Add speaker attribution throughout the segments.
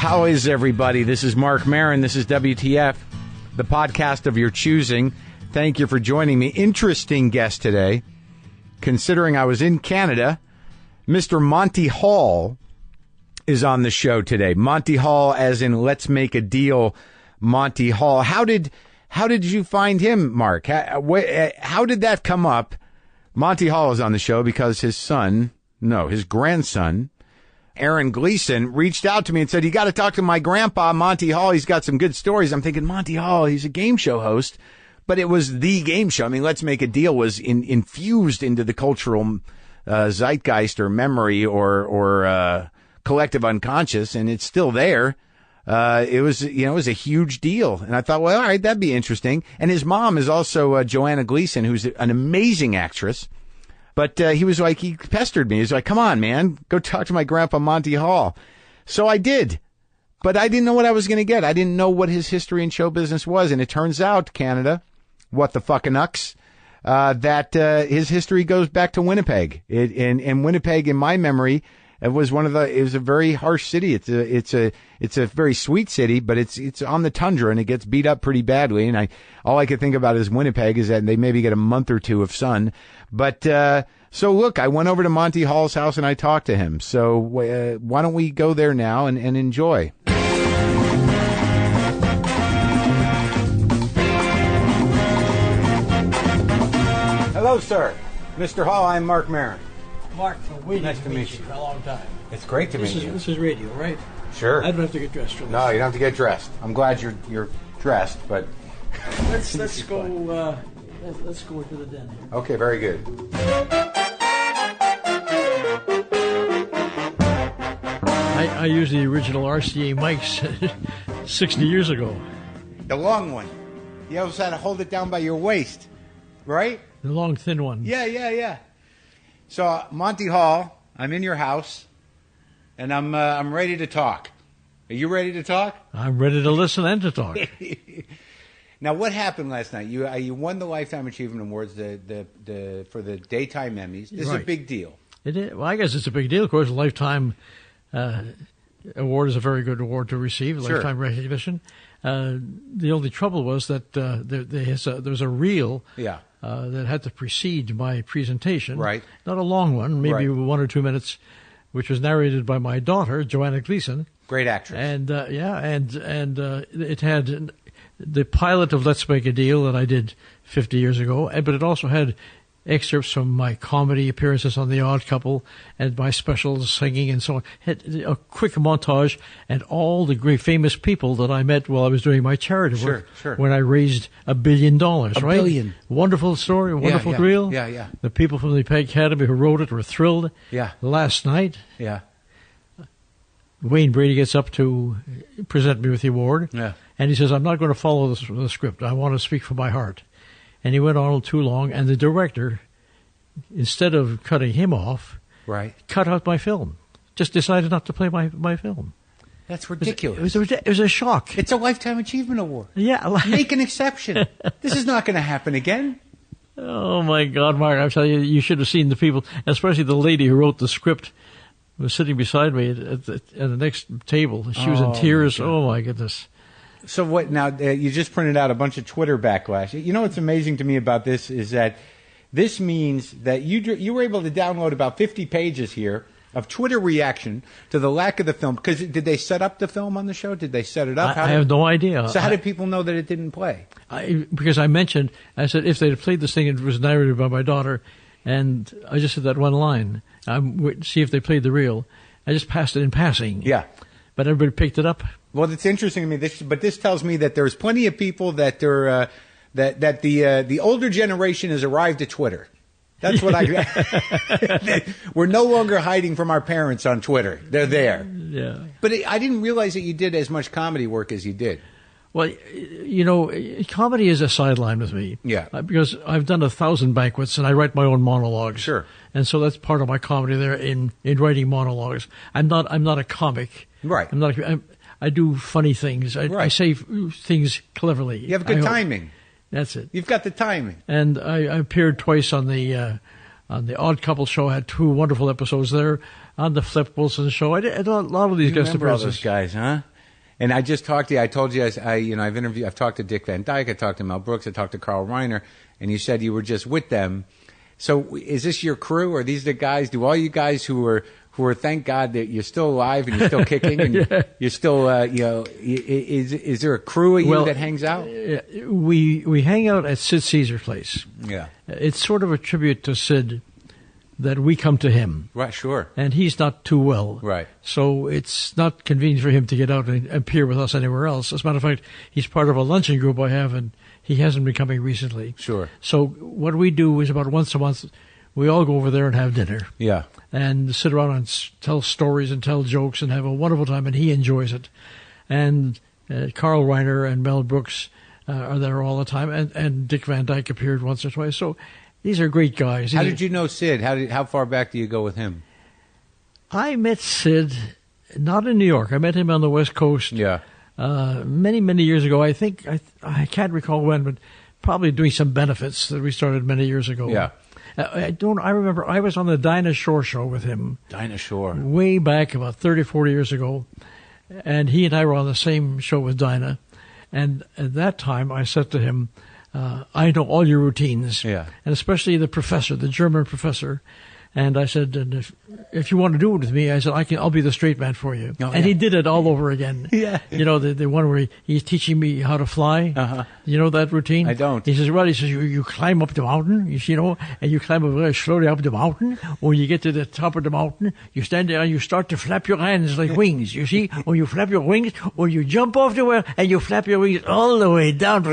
Speaker 1: How is everybody? This is Marc Maron. This is WTF, the podcast of your choosing. Thank you for joining me. Interesting guest today. Considering I was in Canada, Mr. Monty Hall is on the show today. Monty Hall, as in Let's Make a Deal, Monty Hall. How did you find him, Mark? How did that come up? Monty Hall is on the show because his grandson, Aaron Gleason, reached out to me and said, you got to talk to my grandpa, Monty Hall. He's got some good stories. I'm thinking, Monty Hall, he's a game show host. But it was the game show. I mean, Let's Make a Deal was infused into the cultural zeitgeist or memory or collective unconscious, and it's still there. It was a huge deal. And I thought, well, all right, that'd be interesting. And his mom is also Joanna Gleason, who's an amazing actress. But he pestered me. He was like, come on, man, go talk to my grandpa, Monty Hall. So I did. But I didn't know what I was going to get. I didn't know what his history in show business was. And it turns out, Canada, what the fucking ucks, that his history goes back to Winnipeg. And Winnipeg, in my memory, it was a very harsh city. It's a very sweet city, but it's on the tundra and it gets beat up pretty badly. And all I could think about is Winnipeg is that they maybe get a month or two of sun. But, so look, I went over to Monty Hall's house and I talked to him. So, why don't we go there now and enjoy? Hello, sir. Mr. Hall, I'm Marc Maron.
Speaker 2: Mark, waiting
Speaker 1: nice to meet
Speaker 2: you for a long time.
Speaker 1: It's great to meet you.
Speaker 2: This is radio, right?
Speaker 1: Sure.
Speaker 2: I don't have to get dressed for this.
Speaker 1: No, you don't have to get dressed. I'm glad you're dressed, but
Speaker 2: let's go. Let's go into the den here.
Speaker 1: Okay, very good.
Speaker 2: I used the original RCA mics 60 years ago.
Speaker 1: The long one. You always had to hold it down by your waist, right?
Speaker 2: The long, thin one.
Speaker 1: Yeah. So, Monty Hall, I'm in your house, and I'm ready to talk. Are you ready to talk?
Speaker 2: I'm ready to listen and to talk.
Speaker 1: Now, what happened last night? You won the Lifetime Achievement Awards for the daytime Emmys. This is a big deal.
Speaker 2: It is. Well, I guess it's a big deal. Of course, a Lifetime award is a very good award to receive,
Speaker 1: Sure.
Speaker 2: Lifetime recognition. The only trouble was that there was a reel that had to precede my presentation. Right. Not a long one, maybe 1 or 2 minutes, which was narrated by my daughter, Joanna Gleason.
Speaker 1: Great actress.
Speaker 2: And it had the pilot of Let's Make a Deal that I did 50 years ago, but it also had excerpts from my comedy appearances on The Odd Couple and my specials, singing and so on. Had a quick montage and all the great famous people that I met while I was doing my charity work when I raised $1 billion, right? $1 billion. Wonderful story, wonderful reel.
Speaker 1: Yeah.
Speaker 2: The people from the Academy who wrote it were thrilled. Yeah. Last night, Wayne Brady gets up to present me with the award. Yeah. And he says, I'm not going to follow the script. I want to speak from my heart. And he went on too long, and the director, instead of cutting him off, cut out my film. Just decided not to play my film.
Speaker 1: That's ridiculous.
Speaker 2: It was a shock.
Speaker 1: It's a Lifetime Achievement Award.
Speaker 2: Yeah.
Speaker 1: Make an exception. This is not going to happen again.
Speaker 2: Oh, my God, Mark, I'm telling you, you should have seen the people, especially the lady who wrote the script, was sitting beside me at the next table. She was in tears. Oh, my goodness.
Speaker 1: So what now? You just printed out a bunch of Twitter backlash. You know what's amazing to me about this is that this means that you were able to download about 50 pages here of Twitter reaction to the lack of the film. Because did they set up the film on the show? Did they set it up?
Speaker 2: I have no idea.
Speaker 1: So how did people know that it didn't play?
Speaker 2: Because I said if they had played this thing, it was narrated by my daughter, and I just said that one line. See if they played the reel. I just passed it in passing. Yeah. But everybody picked it up.
Speaker 1: Well, it's interesting to me. This tells me that there's plenty of people that the older generation has arrived at Twitter. That's what we're no longer hiding from our parents on Twitter. They're there. Yeah. But I didn't realize that you did as much comedy work as you did.
Speaker 2: Well, comedy is a sideline with me. Yeah. Because I've done 1,000 banquets and I write my own monologues. Sure. And so that's part of my comedy there in writing monologues. I'm not a comic. Right. I do funny things. I say things cleverly.
Speaker 1: You have good timing.
Speaker 2: That's it.
Speaker 1: You've got the timing.
Speaker 2: And I appeared twice on the Odd Couple show. I had 2 wonderful episodes there. On the Flip Wilson show, I did a lot of these guest appearances.
Speaker 1: Remember all those guys, huh? And I just talked to you. I told you, I've talked to Dick Van Dyke. I talked to Mel Brooks. I talked to Carl Reiner. And you said you were just with them. So is this your crew? Are these the guys? Do all you guys who are, thank God that you're still alive and you're still kicking and
Speaker 2: Yeah.
Speaker 1: you're still, is there a crew of you that hangs out?
Speaker 2: We hang out at Sid Caesar's place.
Speaker 1: Yeah.
Speaker 2: It's sort of a tribute to Sid that we come to him.
Speaker 1: Right, sure.
Speaker 2: And he's not too well.
Speaker 1: Right.
Speaker 2: So it's not convenient for him to get out and appear with us anywhere else. As a matter of fact, he's part of a luncheon group I have, and he hasn't been coming recently.
Speaker 1: Sure.
Speaker 2: So what we do is about once a month, we all go over there and have dinner.
Speaker 1: Yeah.
Speaker 2: And sit around and tell stories and tell jokes and have a wonderful time, and he enjoys it. And Carl Reiner and Mel Brooks are there all the time, and Dick Van Dyke appeared once or twice. So these are great guys.
Speaker 1: How did you know Sid? How far back do you go with him?
Speaker 2: I met Sid not in New York. I met him on the West Coast.
Speaker 1: Yeah.
Speaker 2: Many, many years ago. I think I can't recall when, but probably doing some benefits that we started many years ago.
Speaker 1: Yeah.
Speaker 2: I remember I was on the Dinah Shore show with him.
Speaker 1: Dinah Shore.
Speaker 2: Way back about 30, 40 years ago. And he and I were on the same show with Dinah. And at that time, I said to him, I know all your routines.
Speaker 1: Yeah.
Speaker 2: And especially the professor, the German professor. And I said, and if you want to do it with me, I said, I'll be the straight man for you.
Speaker 1: Oh,
Speaker 2: and he did it all over again.
Speaker 1: Yeah.
Speaker 2: You know, the one where he's teaching me how to fly.
Speaker 1: Uh-huh.
Speaker 2: You know that routine?
Speaker 1: I don't.
Speaker 2: He says, you climb up the mountain, and you climb very slowly up the mountain. When you get to the top of the mountain, you stand there and you start to flap your hands like wings. You see? When you flap your wings, or you jump off the well and you flap your wings all the way down.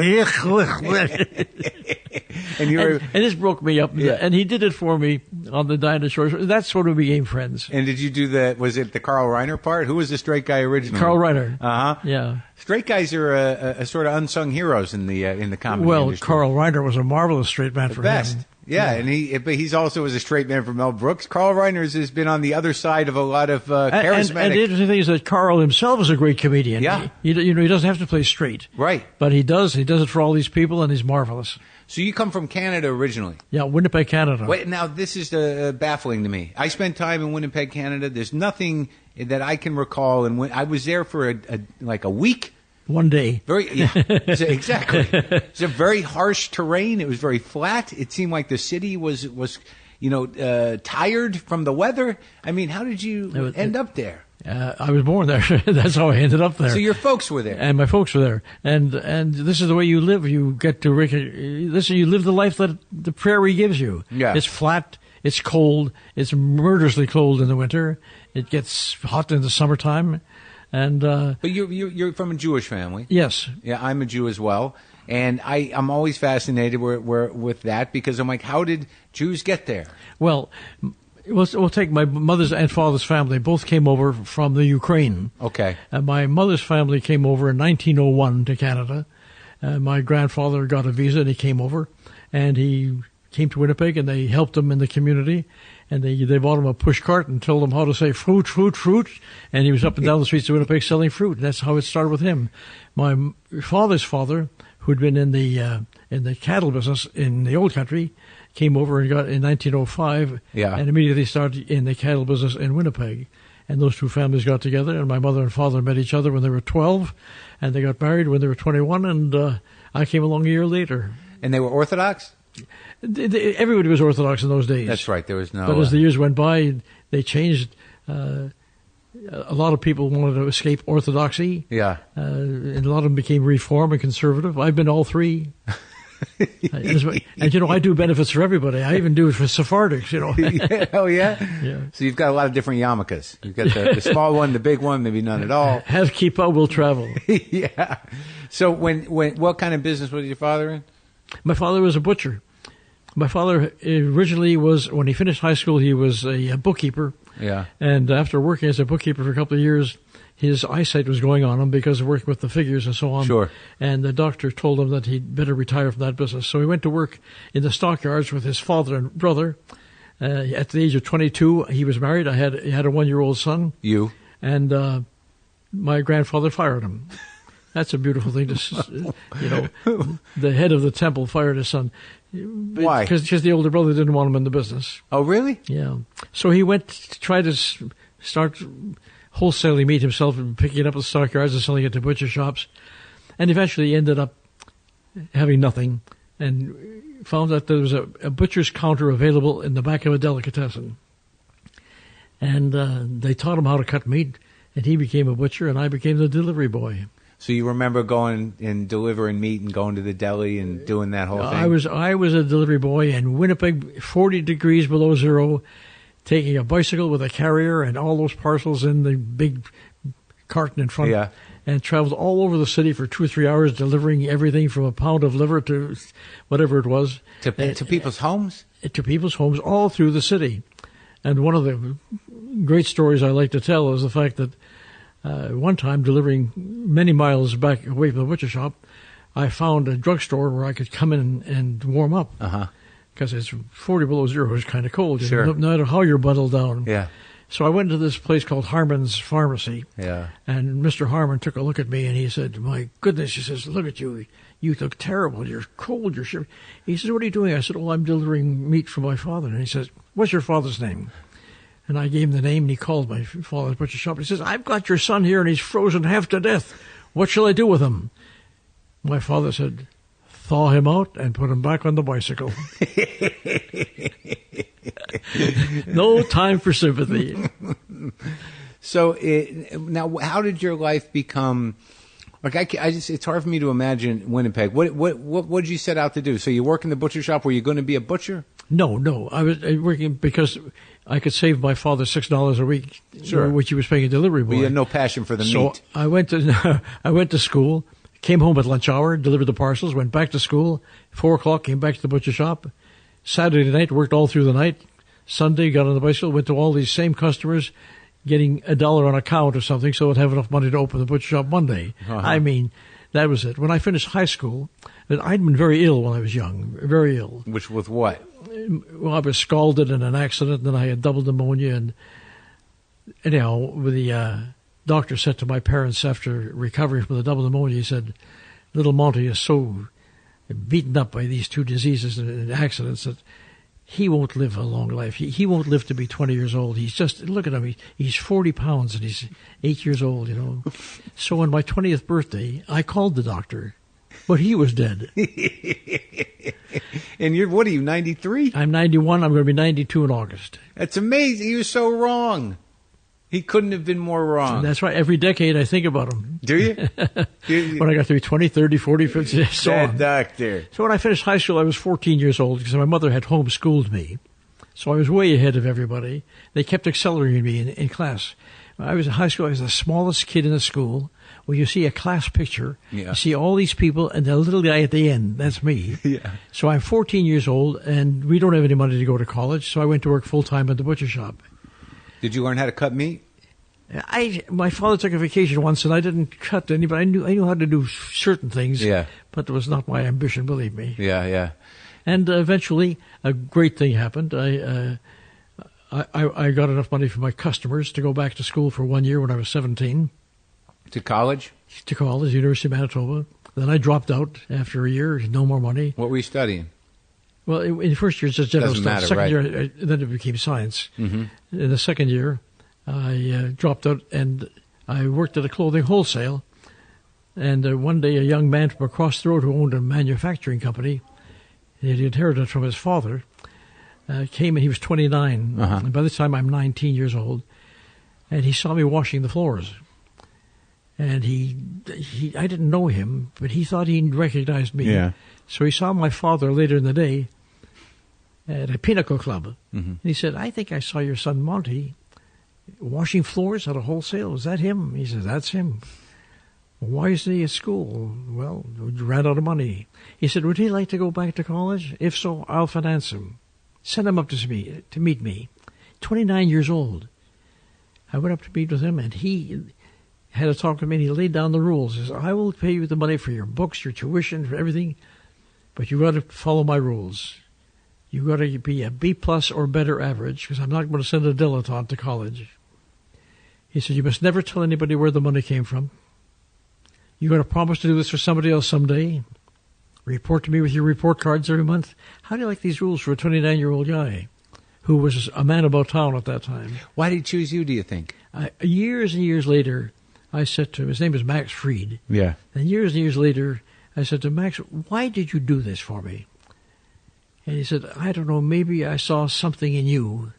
Speaker 2: And this broke me up.
Speaker 1: Yeah.
Speaker 2: And he did it for me on the Dinah Shore. That's when we became friends.
Speaker 1: And did you do was it the Carl Reiner part? Who was the straight guy originally?
Speaker 2: Carl Reiner.
Speaker 1: Uh-huh.
Speaker 2: Yeah.
Speaker 1: Straight guys are a sort of unsung heroes in the comedy industry.
Speaker 2: Carl Reiner was a marvelous straight man for
Speaker 1: Best.
Speaker 2: him.
Speaker 1: Yeah, and he's also was a straight man for Mel Brooks. Carl Reiner has been on the other side of a lot of charismatic.
Speaker 2: And the interesting thing is that Carl himself is a great comedian.
Speaker 1: Yeah.
Speaker 2: He doesn't have to play straight.
Speaker 1: Right.
Speaker 2: But he does. He does it for all these people, and he's marvelous.
Speaker 1: So you come from Canada originally?
Speaker 2: Yeah, Winnipeg, Canada.
Speaker 1: Wait, now this is baffling to me. I spent time in Winnipeg, Canada. There's nothing that I can recall, and I was there for a week.
Speaker 2: One day.
Speaker 1: Exactly. It's a very harsh terrain. It was very flat. It seemed like the city was tired from the weather. I mean, how did you end up there?
Speaker 2: I was born there. That's how I ended up there.
Speaker 1: So your folks were there,
Speaker 2: and my folks were there. And this is the way you live. You get to you live the life that the prairie gives you.
Speaker 1: Yeah.
Speaker 2: It's flat. It's cold. It's murderously cold in the winter. It gets hot in the summertime. And
Speaker 1: but you're from a Jewish family.
Speaker 2: Yes.
Speaker 1: Yeah, I'm a Jew as well, and I'm always fascinated with that because I'm like, how did Jews get there?
Speaker 2: Well, we'll take my mother's and father's family. Both came over from the Ukraine.
Speaker 1: Okay.
Speaker 2: My mother's family came over in 1901 to Canada. My grandfather got a visa and he came over, and he came to Winnipeg, and they helped him in the community. And they bought him a push cart and told him how to say fruit, fruit, fruit. And he was up and down the streets of Winnipeg selling fruit. And that's how it started with him. My father's father, who'd been in the cattle business in the old country, came over and got in 1905.
Speaker 1: Yeah. And
Speaker 2: immediately started in the cattle business in Winnipeg. And those two families got together, and my mother and father met each other when they were 12, and they got married when they were 21, and I came along a year later.
Speaker 1: And they were Orthodox?
Speaker 2: Everybody was Orthodox in those days.
Speaker 1: That's right. There was no.
Speaker 2: But as the years went by, they changed. A lot of people wanted to escape Orthodoxy.
Speaker 1: Yeah.
Speaker 2: And a lot of them became Reform and Conservative. I've been all three. And I do benefits for everybody. I even do it for Sephardics,
Speaker 1: Yeah, oh, yeah?
Speaker 2: Yeah.
Speaker 1: So you've got a lot of different yarmulkes. You've got the small one, the big one, maybe none at all.
Speaker 2: Have kippah, will travel.
Speaker 1: Yeah. So what kind of business was your father in?
Speaker 2: My father was a butcher. My father originally when he finished high school, he was a bookkeeper.
Speaker 1: Yeah.
Speaker 2: And after working as a bookkeeper for a couple of years, his eyesight was going on him because of working with the figures and so on.
Speaker 1: Sure. And
Speaker 2: the doctor told him that he'd better retire from that business. So he went to work in the stockyards with his father and brother. At the age of 22, he was married. He had a 1-year-old son.
Speaker 1: You.
Speaker 2: And my grandfather fired him. That's a beautiful thing to, the head of the temple fired his son.
Speaker 1: Why?
Speaker 2: Because the older brother didn't want him in the business.
Speaker 1: Oh, really?
Speaker 2: Yeah. So he went to try to start wholesaling meat himself and picking it up at the stockyards and selling it to butcher shops. And eventually he ended up having nothing and found that there was a butcher's counter available in the back of a delicatessen. And they taught him how to cut meat, and he became a butcher, and I became the delivery boy.
Speaker 1: So you remember going and delivering meat and going to the deli and doing that whole thing?
Speaker 2: I was a delivery boy in Winnipeg, 40 degrees below zero, taking a bicycle with a carrier and all those parcels in the big carton in front.
Speaker 1: Yeah.
Speaker 2: And traveled all over the city for 2 or 3 hours, delivering everything from a pound of liver to whatever it was.
Speaker 1: To people's homes?
Speaker 2: To people's homes all through the city. And one of the great stories I like to tell is the fact that one time, delivering many miles back away from the butcher shop, I found a drugstore where I could come in and warm up. Because it's 40 below zero. It's kind of cold.
Speaker 1: Sure.
Speaker 2: No matter how you're bundled down.
Speaker 1: Yeah.
Speaker 2: So I went to this place called Harmon's Pharmacy.
Speaker 1: Yeah.
Speaker 2: And Mr. Harmon took a look at me and he said, "My goodness," he says, "look at you. You look terrible. You're cold. You're shivering." He says, "What are you doing?" I said, "Oh, I'm delivering meat for my father." And he says, "What's your father's name?" And I gave him the name and he called my father's butcher shop. He says, "I've got your son here and he's frozen half to death. What shall I do with him?" My father said, "Thaw him out and put him back on the bicycle." No time for sympathy.
Speaker 1: So now, how did your life become? Like, it's hard for me to imagine Winnipeg. What did you set out to do? So you work in the butcher shop. Were you going to be a butcher? No. I was working because I could save my father $6 a week, sure,
Speaker 2: which he was paying a delivery boy.
Speaker 1: Well, you had no passion for the meat.
Speaker 2: So I went to school, came home at lunch hour, delivered the parcels, went back to school. 4:00, came back to the butcher shop. Saturday night, worked all through the night. Sunday, got on the bicycle, went to all these same customers, getting $1 on account or something so I'd have enough money to open the butcher shop Monday. I mean, that was it. When I finished high school, I'd been very ill when I was young, very ill.
Speaker 1: Which, with what?
Speaker 2: Well, I was scalded in an accident, and then I had double pneumonia. And anyhow, the doctor said to my parents after recovering from the double pneumonia, he said, "Little Monty is so beaten up by these two diseases and accidents that he won't live a long life. He won't live to be 20 years old. He's just, look at him, he's 40 pounds and he's 8 years old, you know." So on my 20th birthday, I called the doctor, but he was dead.
Speaker 1: And what are you, 93?
Speaker 2: I'm 91. I'm going to be 92 in August.
Speaker 1: That's amazing. He was so wrong. He couldn't have been more wrong.
Speaker 2: And that's right. Every decade I think about him.
Speaker 1: Do you?
Speaker 2: When I got to be 20, 30, 40, 50, so on.
Speaker 1: Doctor.
Speaker 2: So when I finished high school, I was 14 years old because my mother had homeschooled me. So I was way ahead of everybody. They kept accelerating me in class. When I was in high school, I was the smallest kid in the school. Well, you see a class picture, you see all these people, and the little guy at the end, that's me.
Speaker 1: Yeah.
Speaker 2: So I'm 14 years old, and we don't have any money to go to college, so I went to work full-time at the butcher shop.
Speaker 1: Did you learn how to cut meat?
Speaker 2: My father took a vacation once, and I didn't cut anybody. I knew how to do certain things, but it was not my ambition, believe me.
Speaker 1: Yeah.
Speaker 2: And eventually, a great thing happened. I got enough money from my customers to go back to school for 1 year when I was 17.
Speaker 1: To college? To
Speaker 2: college, University of Manitoba. Then I dropped out after a year, no more money.
Speaker 1: What were you studying?
Speaker 2: Well, in the first year, it's just general
Speaker 1: stuff.
Speaker 2: Doesn't matter, second year, then it became science.
Speaker 1: Mm-hmm.
Speaker 2: In the second year, I dropped out and I worked at a clothing wholesale. And one day, a young man from across the road who owned a manufacturing company, he had inherited it from his father, came and he was 29. And by this time, I'm 19 years old. And he saw me washing the floors. And I didn't know him, but he thought he recognized me.
Speaker 1: Yeah.
Speaker 2: So he saw my father later in the day at a pinnacle club.
Speaker 1: Mm-hmm.
Speaker 2: And he said, "I think I saw your son Monty washing floors at a wholesale. Is that him?" He said, "That's him." "Well, why isn't he at school?" "Well, we ran out of money." He said, "Would he like to go back to college? If so, I'll finance him. Send him up to meet me." 29 years old. I went up to meet with him, and he had a talk with me, and he laid down the rules. He said, "I will pay you the money for your books, your tuition, for everything, but you got to follow my rules. You got to be a B+ or better average, because I'm not going to send a dilettante to college." He said, "You must never tell anybody where the money came from. You got to promise to do this for somebody else someday. Report to me with your report cards every month." How do you like these rules for a 29-year-old guy who was a man about town at that time?
Speaker 1: Why did he choose you, do you think?
Speaker 2: Years and years later, I said to him, his name is Max Fried.
Speaker 1: Yeah.
Speaker 2: And years later, I said to Max, why did you do this for me? And he said, I don't know, maybe I saw something in you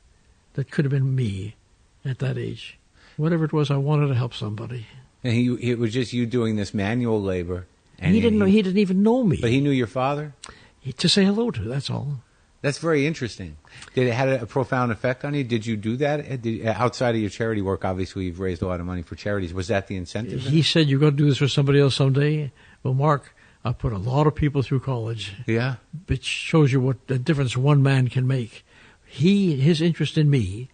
Speaker 2: that could have been me at that age. Whatever it was, I wanted to help somebody.
Speaker 1: And it was just you doing this manual labor.
Speaker 2: And he didn't even know me.
Speaker 1: But he knew your father?
Speaker 2: To say hello to, that's all.
Speaker 1: That's very interesting. Did it have a profound effect on you? Did you do that? Outside of your charity work, obviously you've raised a lot of money for charities. Was that the incentive?
Speaker 2: He said, you're going to do this for somebody else someday. Well, Mark, I put a lot of people through college.
Speaker 1: Yeah.
Speaker 2: It shows you what a difference one man can make. His interest in me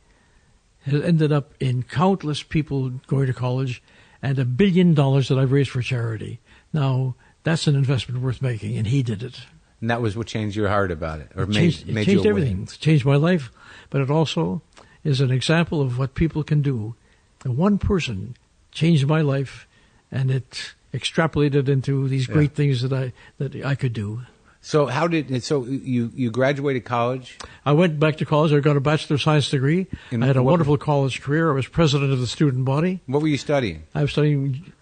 Speaker 2: has ended up in countless people going to college and $1 billion that I've raised for charity. Now, that's an investment worth making, and he did it.
Speaker 1: And that was what changed your heart about it, or
Speaker 2: It
Speaker 1: made
Speaker 2: changed
Speaker 1: you aware.
Speaker 2: everything. It changed my life, but it also is an example of what people can do. And one person changed my life, and it extrapolated into these great things that I could do.
Speaker 1: So you graduated college?
Speaker 2: I went back to college. I got a Bachelor of Science degree. I had a wonderful college career. I was president of the student body.
Speaker 1: What were you studying?
Speaker 2: I was studying,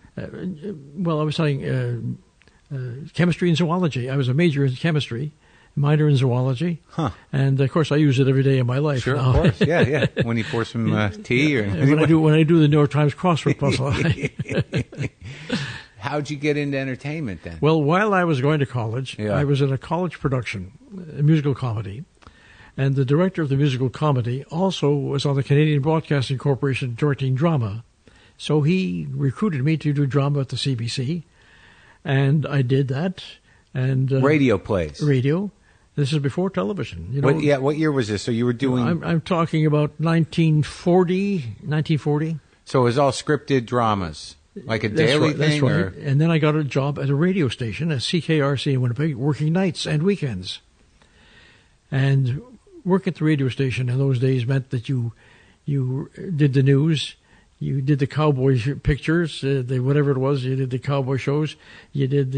Speaker 2: chemistry and zoology. I was a major in chemistry, minor in zoology.
Speaker 1: Huh.
Speaker 2: And, of course, I use it every day of my life.
Speaker 1: Sure,
Speaker 2: now.
Speaker 1: of course. Yeah. When you pour some tea or
Speaker 2: when I do the New York Times crossword puzzle.
Speaker 1: How'd you get into entertainment then?
Speaker 2: Well, while I was going to college, I was in a college production, a musical comedy. And the director of the musical comedy also was on the Canadian Broadcasting Corporation directing drama. So he recruited me to do drama at the CBC. And I did that. And
Speaker 1: radio plays.
Speaker 2: Radio. This is before television. You know,
Speaker 1: what year was this? So you were doing...
Speaker 2: I'm talking about 1940.
Speaker 1: So it was all scripted dramas, like a daily thing?
Speaker 2: That's right. And then I got a job at a radio station, at CKRC in Winnipeg, working nights and weekends. And work at the radio station in those days meant that you did the news, you did the cowboy pictures, whatever it was, you did the cowboy shows, you did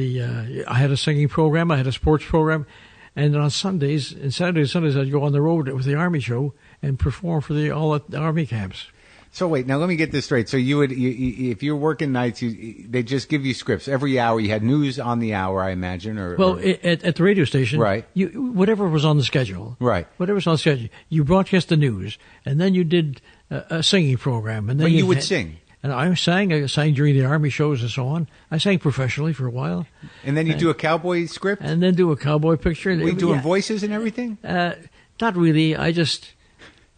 Speaker 2: I had a singing program, I had a sports program, and on Sundays, I'd go on the road with the Army show and perform for all the Army camps.
Speaker 1: So wait, now let me get this straight. So if you're working nights, they just give you scripts every hour. You had news on the hour, I imagine, or
Speaker 2: at the radio station,
Speaker 1: right?
Speaker 2: Whatever was on the schedule,
Speaker 1: right?
Speaker 2: Whatever was on the schedule, you broadcast the news, and then you did a singing program, and then
Speaker 1: you would sing.
Speaker 2: And I sang during the Army shows and so on. I sang professionally for a while.
Speaker 1: And then you do a cowboy script,
Speaker 2: and then do a cowboy picture.
Speaker 1: Were you doing voices and everything?
Speaker 2: Not really. I just.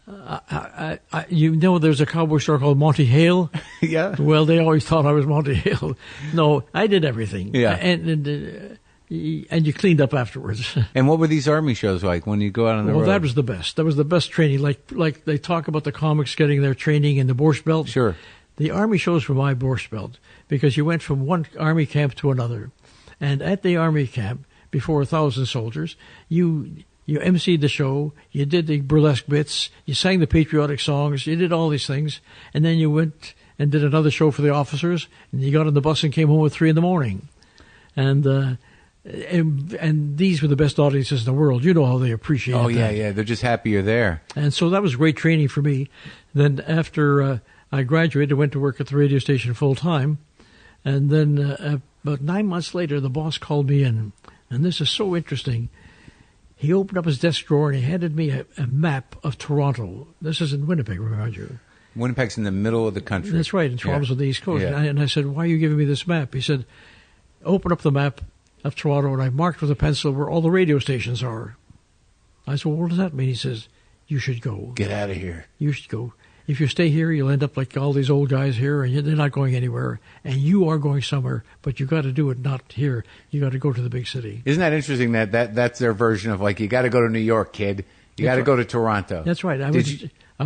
Speaker 2: There's a cowboy store called Monty Hall.
Speaker 1: Yeah.
Speaker 2: Well, they always thought I was Monty Hall. No, I did everything.
Speaker 1: Yeah.
Speaker 2: And you cleaned up afterwards.
Speaker 1: And what were these Army shows like when you go out on the road?
Speaker 2: Well, that was the best. That was the best training. Like they talk about the comics getting their training in the Borscht Belt.
Speaker 1: Sure.
Speaker 2: The Army shows were my Borscht Belt because you went from one Army camp to another. And at the Army camp, before 1,000 soldiers, you emceed the show, you did the burlesque bits, you sang the patriotic songs, you did all these things, and then you went and did another show for the officers, and you got on the bus and came home at 3 a.m. And these were the best audiences in the world. You know how they appreciate that.
Speaker 1: Oh, yeah, they're just happy you're there.
Speaker 2: And so that was great training for me. Then after I graduated, I went to work at the radio station full time, and then about 9 months later, the boss called me in, and this is so interesting. He opened up his desk drawer and he handed me a map of Toronto. This is in Winnipeg, remind you.
Speaker 1: Winnipeg's in the middle of the country.
Speaker 2: That's right, and Toronto's on the East Coast.
Speaker 1: Yeah.
Speaker 2: And I said, why are you giving me this map? He said, open up the map of Toronto, and I marked with a pencil where all the radio stations are. I said, well, what does that mean? He says, you should go.
Speaker 1: Get out of here.
Speaker 2: You should go. If you stay here, you'll end up like all these old guys here, and they're not going anywhere. And you are going somewhere, but you got to do it not here. You got to go to the big city.
Speaker 1: Isn't that interesting that's their version of like, you got to go to New York, kid. You got to go to Toronto.
Speaker 2: That's right. I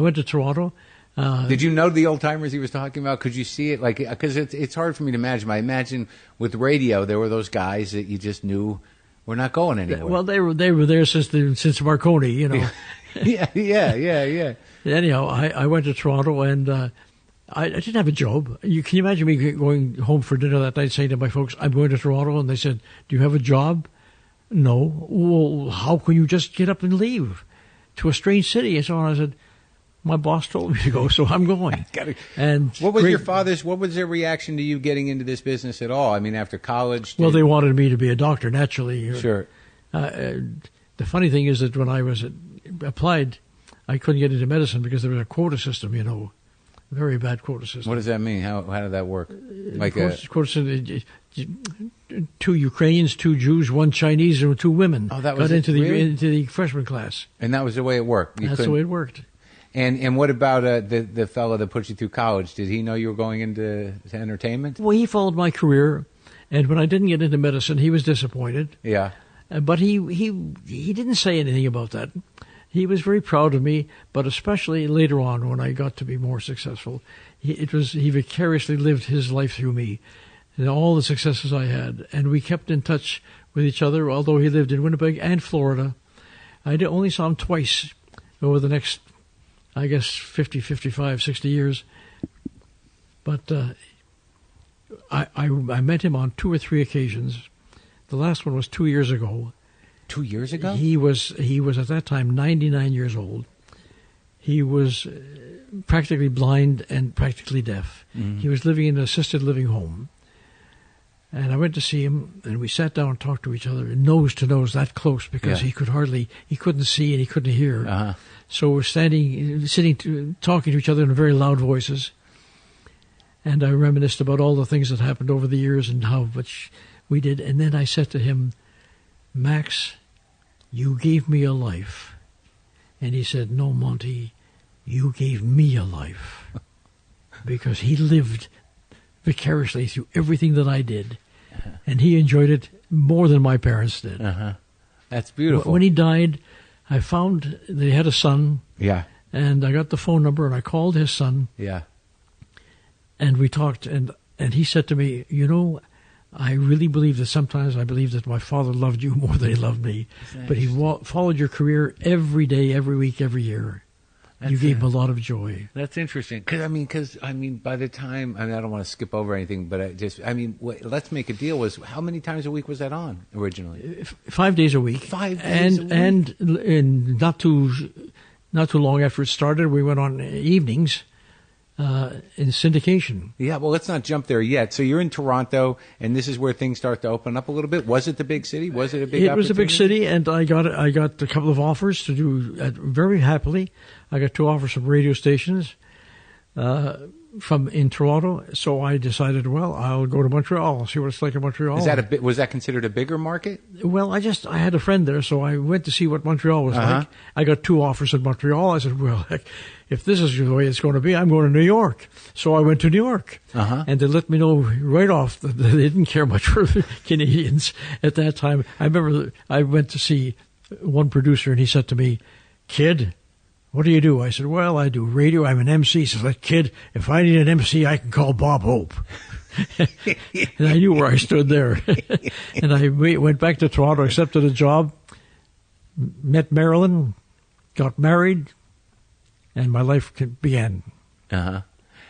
Speaker 2: went to Toronto.
Speaker 1: Did you know the old timers he was talking about? Could you see it? Like, because it's hard for me to imagine. I imagine with radio, there were those guys that you just knew were not going anywhere.
Speaker 2: Well, they were there since Marconi, you know.
Speaker 1: Yeah.
Speaker 2: Anyhow, I went to Toronto, and I didn't have a job. Can you imagine me going home for dinner that night saying to my folks, I'm going to Toronto, and they said, do you have a job? No. Well, how can you just get up and leave to a strange city? And so on. I said, My boss told me to go, so I'm going. And
Speaker 1: what was their reaction to you getting into this business at all? I mean, after college?
Speaker 2: Well, they wanted me to be a doctor, naturally.
Speaker 1: Sure.
Speaker 2: The funny thing is that when I was applied, I couldn't get into medicine because there was a quota system, a very bad quota system.
Speaker 1: What does that mean? How did that work? Like
Speaker 2: quota system, 2 Ukrainians, 2 Jews, 1 Chinese, and 2 women
Speaker 1: that was
Speaker 2: got into
Speaker 1: really?
Speaker 2: the freshman class.
Speaker 1: And that was the way it worked?
Speaker 2: That's the way it worked.
Speaker 1: And what about the fellow that put you through college? Did he know you were going into entertainment?
Speaker 2: Well, he followed my career, and when I didn't get into medicine, he was disappointed.
Speaker 1: Yeah.
Speaker 2: But he didn't say anything about that. He was very proud of me, but especially later on when I got to be more successful, he vicariously lived his life through me and all the successes I had. And we kept in touch with each other, although he lived in Winnipeg and Florida. I only saw him twice over the next, I guess, 50, 55, 60 years. But I met him on 2 or 3 occasions. The last one was 2 years ago.
Speaker 1: 2 years ago?
Speaker 2: He was at that time 99 years old. He was practically blind and practically deaf. Mm-hmm. He was living in an assisted living home. And I went to see him, and we sat down and talked to each other, nose to nose, that close, because he couldn't see and he couldn't hear.
Speaker 1: Uh-huh.
Speaker 2: So we're sitting, talking to each other in very loud voices. And I reminisced about all the things that happened over the years and how much we did. And then I said to him, Max, you gave me a life. And he said, no, Monty, you gave me a life. Because he lived vicariously through everything that I did. Uh-huh. And he enjoyed it more than my parents did.
Speaker 1: Uh-huh. That's beautiful.
Speaker 2: When he died, I found they had a son.
Speaker 1: Yeah.
Speaker 2: And I got the phone number and I called his son.
Speaker 1: Yeah.
Speaker 2: And we talked, and he said to me, I really believe that sometimes I believe that my father loved you more than he loved me. But he followed your career every day, every week, every year. You gave him a lot of joy.
Speaker 1: That's interesting. Because by the time, I don't want to skip over anything, but Let's Make a Deal was, how many times a week was that on originally?
Speaker 2: 5 days a week.
Speaker 1: 5 days a week?
Speaker 2: And not too long after it started, we went on evenings. In syndication.
Speaker 1: Yeah, well, let's not jump there yet. So you're in Toronto, and this is where things start to open up a little bit. Was it the big city? Was it a big? It was
Speaker 2: a big city, and I got a couple of offers to do very happily. I got 2 offers from radio stations in Toronto. So I decided, well, I'll go to Montreal. I'll see what it's like in Montreal.
Speaker 1: Was that considered a bigger market?
Speaker 2: Well, I had a friend there, so I went to see what Montreal was like. I got 2 offers in Montreal. I said, well, heck, if this is the way it's going to be, I'm going to New York. So I went to New York. And they let me know right off that they didn't care much for the Canadians at that time. I remember I went to see one producer, and he said to me, kid, what do you do? I said, well, I do radio. I'm an MC. He says, kid, if I need an MC, I can call Bob Hope. And I knew where I stood there. And I went back to Toronto, accepted a job, met Marilyn, got married, and my life began.
Speaker 1: Uh-huh.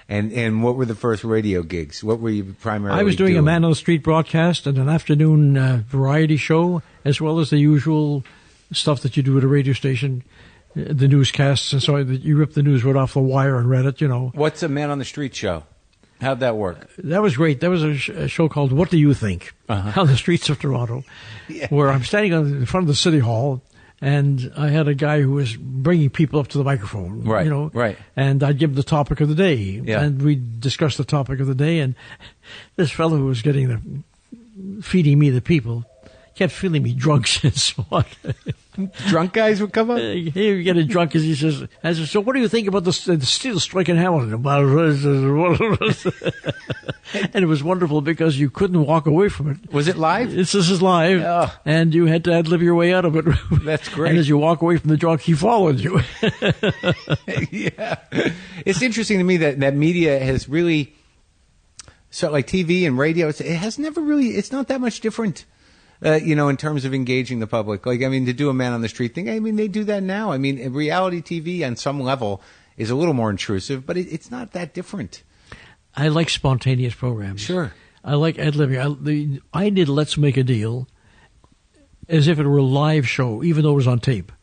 Speaker 1: And what were the first radio gigs? What were you primarily
Speaker 2: I was doing a Man on the Street broadcast and an afternoon variety show, as well as the usual stuff that you do at a radio station. The newscasts, and so you rip the news right off the wire and read it,
Speaker 1: What's a Man on the Street show? How'd that work?
Speaker 2: That was great. That was a show called What Do You Think? On the streets of Toronto, where I'm standing in front of the City Hall, and I had a guy who was bringing people up to the microphone.
Speaker 1: Right, right.
Speaker 2: And I'd give the topic of the day, and we'd discuss the topic of the day, and this fellow who was feeding me the people kept feeling me drunk and so on.
Speaker 1: Drunk guys would come up?
Speaker 2: He get drunk, as he says. I said, so what do you think about the steel strike in Hamilton? And it was wonderful because you couldn't walk away from it.
Speaker 1: Was it live?
Speaker 2: This is live, and you had to ad-lib your way out of it.
Speaker 1: That's great.
Speaker 2: And as you walk away from the drunk, he followed you.
Speaker 1: Yeah. It's interesting to me that media has really, so like TV and radio, it's not that much different. In terms of engaging the public. To do a Man on the Street thing, they do that now. Reality TV on some level is a little more intrusive, but it's not that different.
Speaker 2: I like spontaneous programs.
Speaker 1: Sure.
Speaker 2: I like ad-libbing. I did Let's Make a Deal as if it were a live show, even though it was on tape.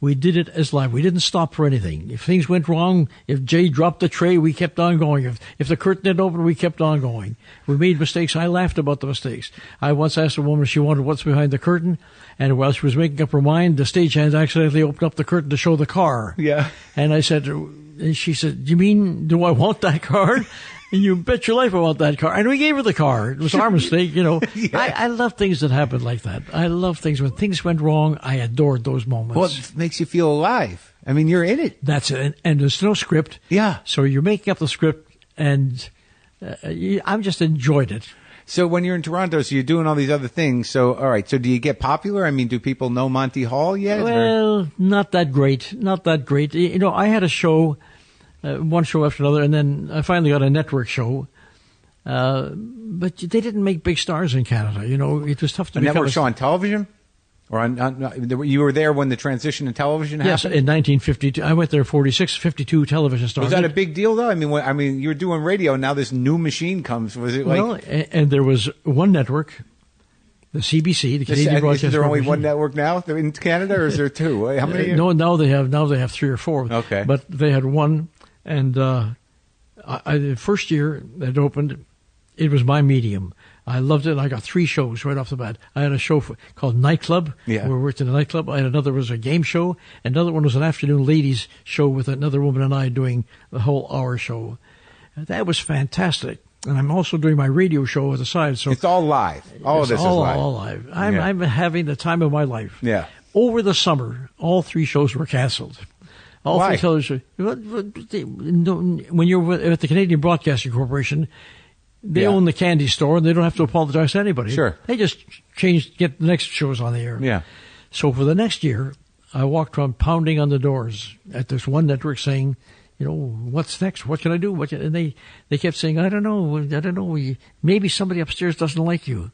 Speaker 2: we did it as live. We didn't stop for anything. If things went wrong, if Jay dropped the tray, we kept on going. If the curtain didn't open, we kept on going. We made mistakes. I laughed about the mistakes. I once asked a woman if she wanted what's behind the curtain, and while she was making up her mind, the stagehand accidentally opened up the curtain to show the car.
Speaker 1: Yeah.
Speaker 2: And she said, "You mean, do I want that car?" And you bet your life I want that car. And we gave her the car. It was our mistake, you know. Yeah. I love things that happen like that. I love things. When things went wrong, I adored those moments.
Speaker 1: Well, it makes you feel alive. I mean, you're in it.
Speaker 2: That's it. And there's no script.
Speaker 1: Yeah.
Speaker 2: So you're making up the script, and I'm just enjoyed it.
Speaker 1: So when you're in Toronto, so you're doing all these other things. So, all right. So do you get popular? I mean, do people know Monty Hall yet?
Speaker 2: Well, not that great. Not that great. You know, I had a show, one show after another, and then I finally got a network show. But they didn't make big stars in Canada. You know, it was tough to become
Speaker 1: network show on television? Or you were there when the transition to television happened?
Speaker 2: Yes, in 1952. I went there 46, 52 television stars.
Speaker 1: Was that a big deal, though? I mean, you were doing radio, and now this new machine comes. Was it like...
Speaker 2: Well, and there was one network, the CBC, the Canadian Broadcast Corporation.
Speaker 1: Is there only one network now in Canada, or is there two? How many?
Speaker 2: No, now they have 3 or 4.
Speaker 1: Okay.
Speaker 2: But they had one, and the first year that it opened, it was my medium. I loved it. I got 3 shows right off the bat. I had a show called Nightclub, where we worked in a nightclub. I had another was a game show. Another one was an afternoon ladies show with another woman and I doing the whole hour show. That was fantastic. And I'm also doing my radio show at the side. So
Speaker 1: it's all live. All of this is live.
Speaker 2: All live. I'm having the time of my life.
Speaker 1: Yeah.
Speaker 2: Over the summer, all 3 shows were canceled.
Speaker 1: Why?
Speaker 2: 3 television. When you're at the Canadian Broadcasting Corporation, they own the candy store, and they don't have to apologize to anybody.
Speaker 1: Sure.
Speaker 2: They just get the next shows on the air.
Speaker 1: Yeah.
Speaker 2: So for the next year, I walked around pounding on the doors at this one network saying, you know, what's next? What can I do? And they kept saying, I don't know. Maybe somebody upstairs doesn't like you.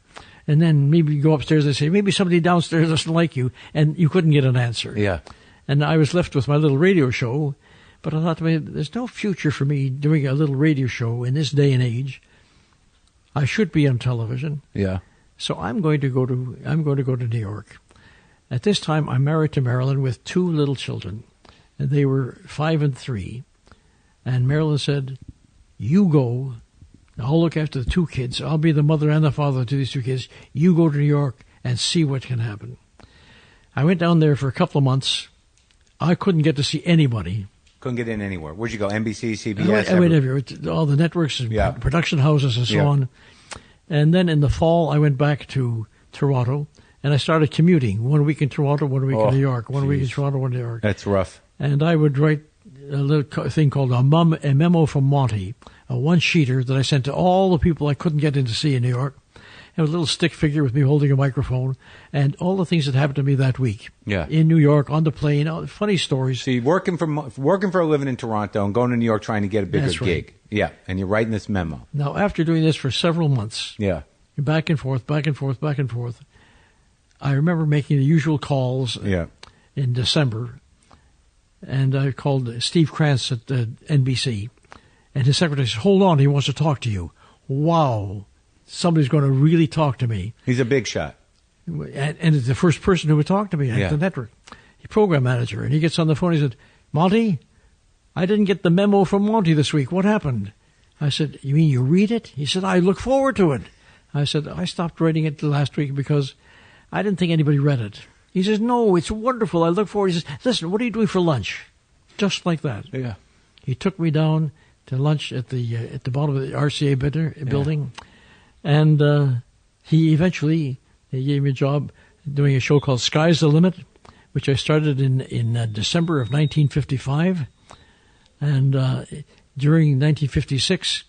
Speaker 2: And then maybe you go upstairs and say, maybe somebody downstairs doesn't like you. And you couldn't get an answer.
Speaker 1: Yeah.
Speaker 2: And I was left with my little radio show. But I thought to myself, there's no future for me doing a little radio show in this day and age. I should be on television.
Speaker 1: Yeah.
Speaker 2: So I'm going to go to New York. At this time, I'm married to Marilyn with 2 little children. And they were 5 and 3. And Marilyn said, you go. I'll look after the 2 kids. I'll be the mother and the father to these 2 kids. You go to New York and see what can happen. I went down there for a couple of months. I couldn't get to see anybody.
Speaker 1: Couldn't get in anywhere. Where'd you go? NBC, CBS?
Speaker 2: I went everywhere. All the networks and production houses and so on. And then in the fall, I went back to Toronto, and I started commuting. 1 week in Toronto, 1 week in New York. 1 week in Toronto, 1 in New York.
Speaker 1: That's rough.
Speaker 2: And I would write a little thing called a memo from Monty, a one-sheeter that I sent to all the people I couldn't get in to see in New York. And a little stick figure with me holding a microphone, and all the things that happened to me that week.
Speaker 1: Yeah.
Speaker 2: In New York, on the plane, funny stories.
Speaker 1: So you're working for a living in Toronto and going to New York trying to get a bigger gig. Yeah. And you're writing this memo.
Speaker 2: Now, after doing this for several months, back and forth, I remember making the usual calls in December, and I called Steve Krantz at NBC, and his secretary said, hold on, he wants to talk to you. Wow. Somebody's going to really talk to me.
Speaker 1: He's a big shot.
Speaker 2: And it's the first person who would talk to me at the network. He's program manager. And he gets on the phone. He said, Monty, I didn't get the memo from Monty this week. What happened? I said, you mean you read it? He said, I look forward to it. I said, I stopped writing it last week because I didn't think anybody read it. He says, no, it's wonderful. I look forward. He says, listen, what are you doing for lunch? Just like that.
Speaker 1: Yeah.
Speaker 2: He took me down to lunch at the bottom of the RCA building. And he gave me a job doing a show called Sky's the Limit, which I started in December of 1955. And during 1956,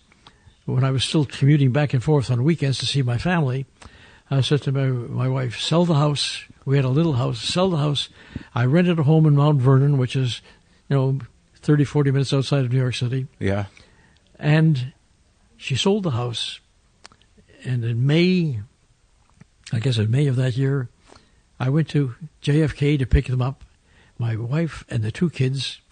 Speaker 2: when I was still commuting back and forth on weekends to see my family, I said to my wife, sell the house. We had a little house. Sell the house. I rented a home in Mount Vernon, which is, 30, 40 minutes outside of New York City.
Speaker 1: Yeah.
Speaker 2: And she sold the house. And in May of that year, I went to JFK to pick them up, my wife and the 2 kids,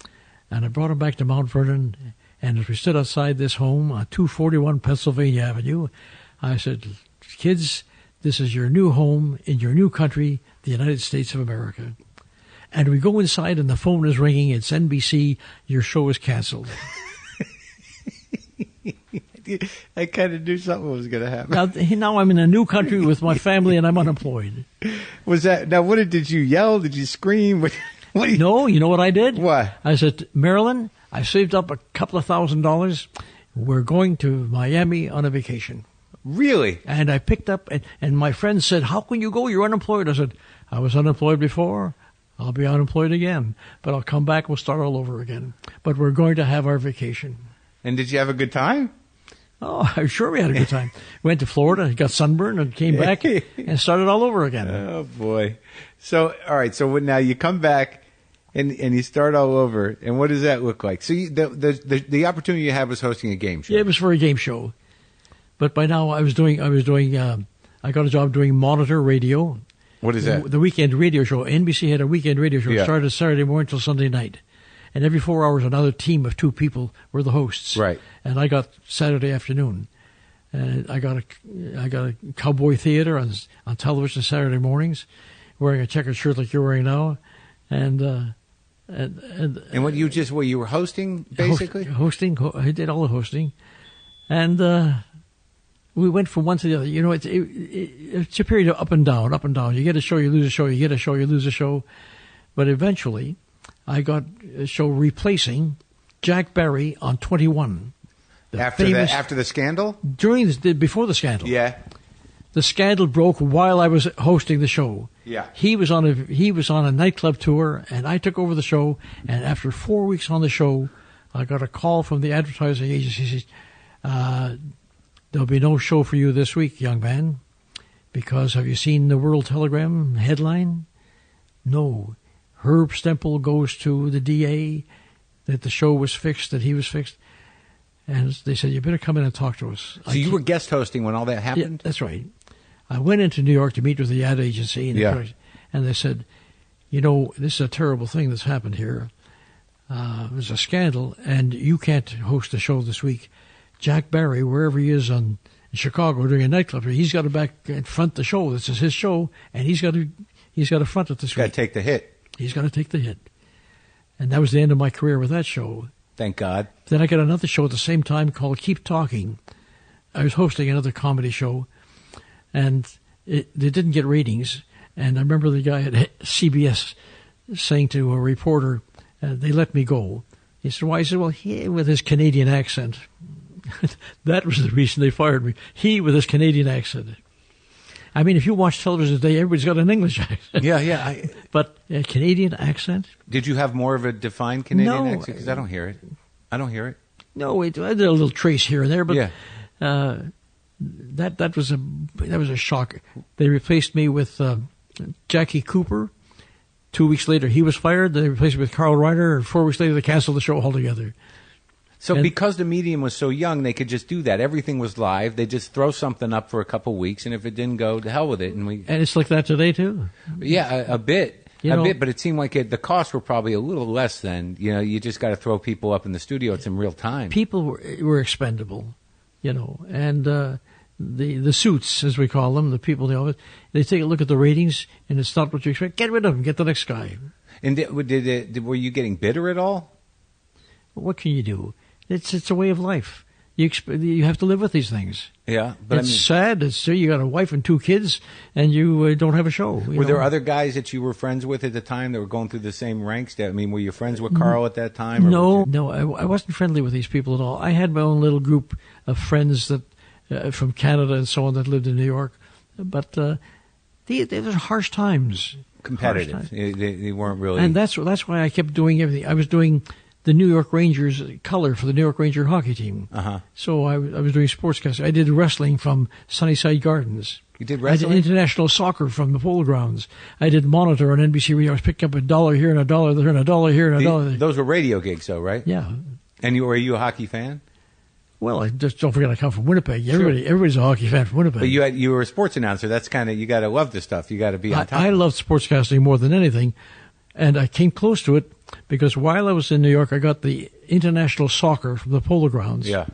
Speaker 2: and I brought them back to Mount Vernon. And as we stood outside this home on 241 Pennsylvania Avenue, I said, kids, this is your new home in your new country, the United States of America. And we go inside and the phone is ringing. It's NBC. Your show is canceled.
Speaker 1: I kind of knew something was going to happen.
Speaker 2: Now I'm in a new country with my family and I'm unemployed.
Speaker 1: Was that, now did you yell? Did you scream?
Speaker 2: No, you know what I did?
Speaker 1: What?
Speaker 2: I said, Marilyn, I saved up a couple of $1,000. We're going to Miami on a vacation.
Speaker 1: Really?
Speaker 2: And I picked up, and my friend said, how can you go? You're unemployed. I said, I was unemployed before. I'll be unemployed again. But I'll come back. We'll start all over again. But we're going to have our vacation.
Speaker 1: And did you have a good time?
Speaker 2: Oh, I'm sure we had a good time. Went to Florida, got sunburned, and came back and started all over again.
Speaker 1: Oh, boy. So, all right. So now you come back and you start all over. And what does that look like? So the opportunity you had was hosting a game show.
Speaker 2: Yeah, it was for a game show. But by now I got a job doing monitor radio.
Speaker 1: What is that?
Speaker 2: The weekend radio show. NBC had a weekend radio show.
Speaker 1: Yeah.
Speaker 2: It started Saturday morning till Sunday night. And every 4 hours, another team of 2 people were the hosts.
Speaker 1: Right.
Speaker 2: And I got Saturday afternoon. And I got a Cowboy Theater on television Saturday mornings, wearing a checkered shirt like you're wearing now. And
Speaker 1: what you were hosting, basically?
Speaker 2: I did all the hosting. And we went from one to the other. You know, it's a period of up and down, up and down. You get a show, you lose a show, you get a show, you lose a show. But eventually, I got a show replacing Jack Barry on 21.
Speaker 1: After the scandal?
Speaker 2: Before the scandal.
Speaker 1: Yeah.
Speaker 2: The scandal broke while I was hosting the show.
Speaker 1: Yeah.
Speaker 2: He was on a nightclub tour, and I took over the show. And after 4 weeks on the show, I got a call from the advertising agency. He said, there'll be no show for you this week, young man, because have you seen the World Telegram headline? No. Herb Stempel goes to the DA that the show was fixed, that he was fixed. And they said, you better come in and talk to us.
Speaker 1: So you were guest hosting when all that happened?
Speaker 2: Yeah, that's right. I went into New York to meet with the ad agency. And they said, you know, this is a terrible thing that's happened here. There's a scandal, and you can't host the show this week. Jack Barry, wherever he is in Chicago doing a nightclub, he's got to back and front the show. This is his show, and he's got to front it this week.
Speaker 1: Got to take the hit.
Speaker 2: He's got to take the hit. And that was the end of my career with that show.
Speaker 1: Thank God.
Speaker 2: Then I got another show at the same time called Keep Talking. I was hosting another comedy show, and they didn't get ratings. And I remember the guy at CBS saying to a reporter, they let me go. He said, why? He said, well, he with his Canadian accent. That was the reason they fired me. He with his Canadian accent. I mean, if you watch television today, everybody's got an English accent.
Speaker 1: Yeah.
Speaker 2: But a Canadian accent?
Speaker 1: Did you have more of a defined Canadian accent? Because I don't hear it.
Speaker 2: No, I did a little trace here and there, but
Speaker 1: yeah.
Speaker 2: That was a shock. They replaced me with Jackie Cooper. 2 weeks later, he was fired. They replaced me with Carl Reiner, and 4 weeks later, they canceled the show altogether.
Speaker 1: So because the medium was so young, they could just do that. Everything was live. They just throw something up for a couple of weeks, and if it didn't go, to hell with it. And
Speaker 2: it's like that today too.
Speaker 1: Yeah, a bit. But it seemed like the costs were probably a little less than, you just got to throw people up in the studio. It's in real time.
Speaker 2: People were expendable, and the suits, as we call them, the people, they take a look at the ratings, and it's not what you expect. Get rid of them. Get the next guy.
Speaker 1: And were you getting bitter at all?
Speaker 2: What can you do? It's a way of life. You have to live with these things.
Speaker 1: Yeah, but
Speaker 2: it's sad. You got a wife and 2 kids, and you don't have a show.
Speaker 1: Were there other guys that you were friends with at the time that were going through the same ranks? I mean, were you friends with Carl at that time?
Speaker 2: No, I wasn't friendly with these people at all. I had my own little group of friends that from Canada and so on that lived in New York, but they were harsh times.
Speaker 1: Competitive.
Speaker 2: Harsh times.
Speaker 1: They weren't really.
Speaker 2: And that's why I kept doing everything. I was doing the New York Rangers color for the New York Ranger hockey team.
Speaker 1: Uh-huh.
Speaker 2: So I was doing sportscasting. I did wrestling from Sunnyside Gardens.
Speaker 1: You did wrestling?
Speaker 2: I did international soccer from the Polo Grounds. I did monitor on NBC Radio. I was picking up $1 here and $1 there and $1 here and $1 there.
Speaker 1: Those were radio gigs, though, right?
Speaker 2: Yeah.
Speaker 1: And were you a hockey fan?
Speaker 2: Well, I just don't forget I come from Winnipeg.
Speaker 1: Sure.
Speaker 2: Everybody's a hockey fan from Winnipeg.
Speaker 1: But you were a sports announcer. That's kind of, you got to love this stuff. You got to be on top.
Speaker 2: I loved sportscasting more than anything, and I came close to it because while I was in New York, I got the international soccer from the Polo Grounds.
Speaker 1: Yeah.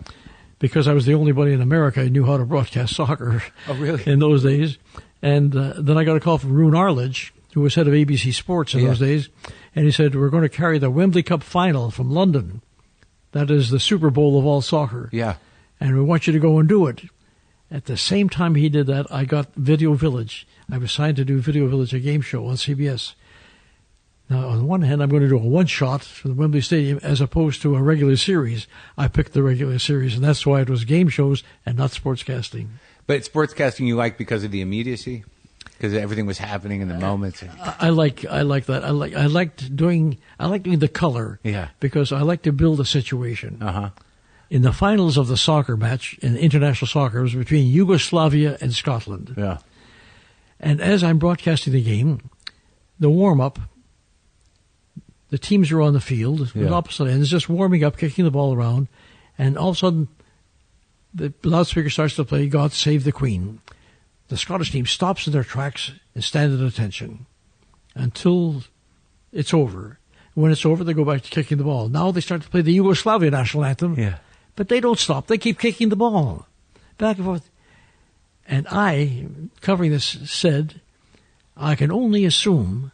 Speaker 2: Because I was the only one in America who knew how to broadcast soccer.
Speaker 1: Oh, really?
Speaker 2: In those days. And then I got a call from Roone Arledge, who was head of ABC Sports in those days, and he said, we're going to carry the Wembley Cup final from London. That is the Super Bowl of all soccer.
Speaker 1: Yeah.
Speaker 2: And we want you to go and do it. At the same time he did that, I got Video Village. I was signed to do Video Village, a game show on CBS. Now, on the one hand, I'm going to do a one-shot for the Wembley Stadium as opposed to a regular series. I picked the regular series, and that's why it was game shows and not sportscasting.
Speaker 1: But sportscasting you like because of the immediacy? Because everything was happening in the moment.
Speaker 2: I like that. I like doing the color.
Speaker 1: Yeah.
Speaker 2: Because I like to build a situation.
Speaker 1: Uh-huh.
Speaker 2: In the finals of the soccer match in international soccer, it was between Yugoslavia and Scotland.
Speaker 1: Yeah.
Speaker 2: And as I'm broadcasting the game, the warm-up, the teams are on the field with opposite ends, just warming up, kicking the ball around, and all of a sudden the loudspeaker starts to play God Save the Queen. The Scottish team stops in their tracks and stands at attention until it's over. When it's over, they go back to kicking the ball. Now they start to play the Yugoslavia national anthem, but they don't stop. They keep kicking the ball back and forth. And I, covering this, said, I can only assume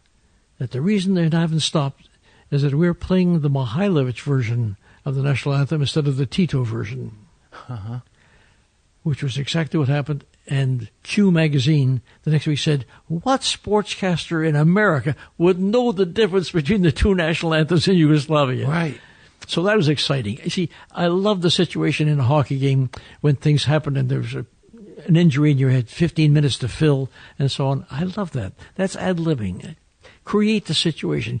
Speaker 2: that the reason they haven't stopped is that we're playing the Mihailovic version of the national anthem instead of the Tito version, which was exactly what happened. And Q magazine the next week said, what sportscaster in America would know the difference between the two national anthems in Yugoslavia?
Speaker 1: Right.
Speaker 2: So that was exciting. You see, I love the situation in a hockey game when things happen and there's an injury and you had 15 minutes to fill and so on. I love that. That's ad-libbing. Create the situation.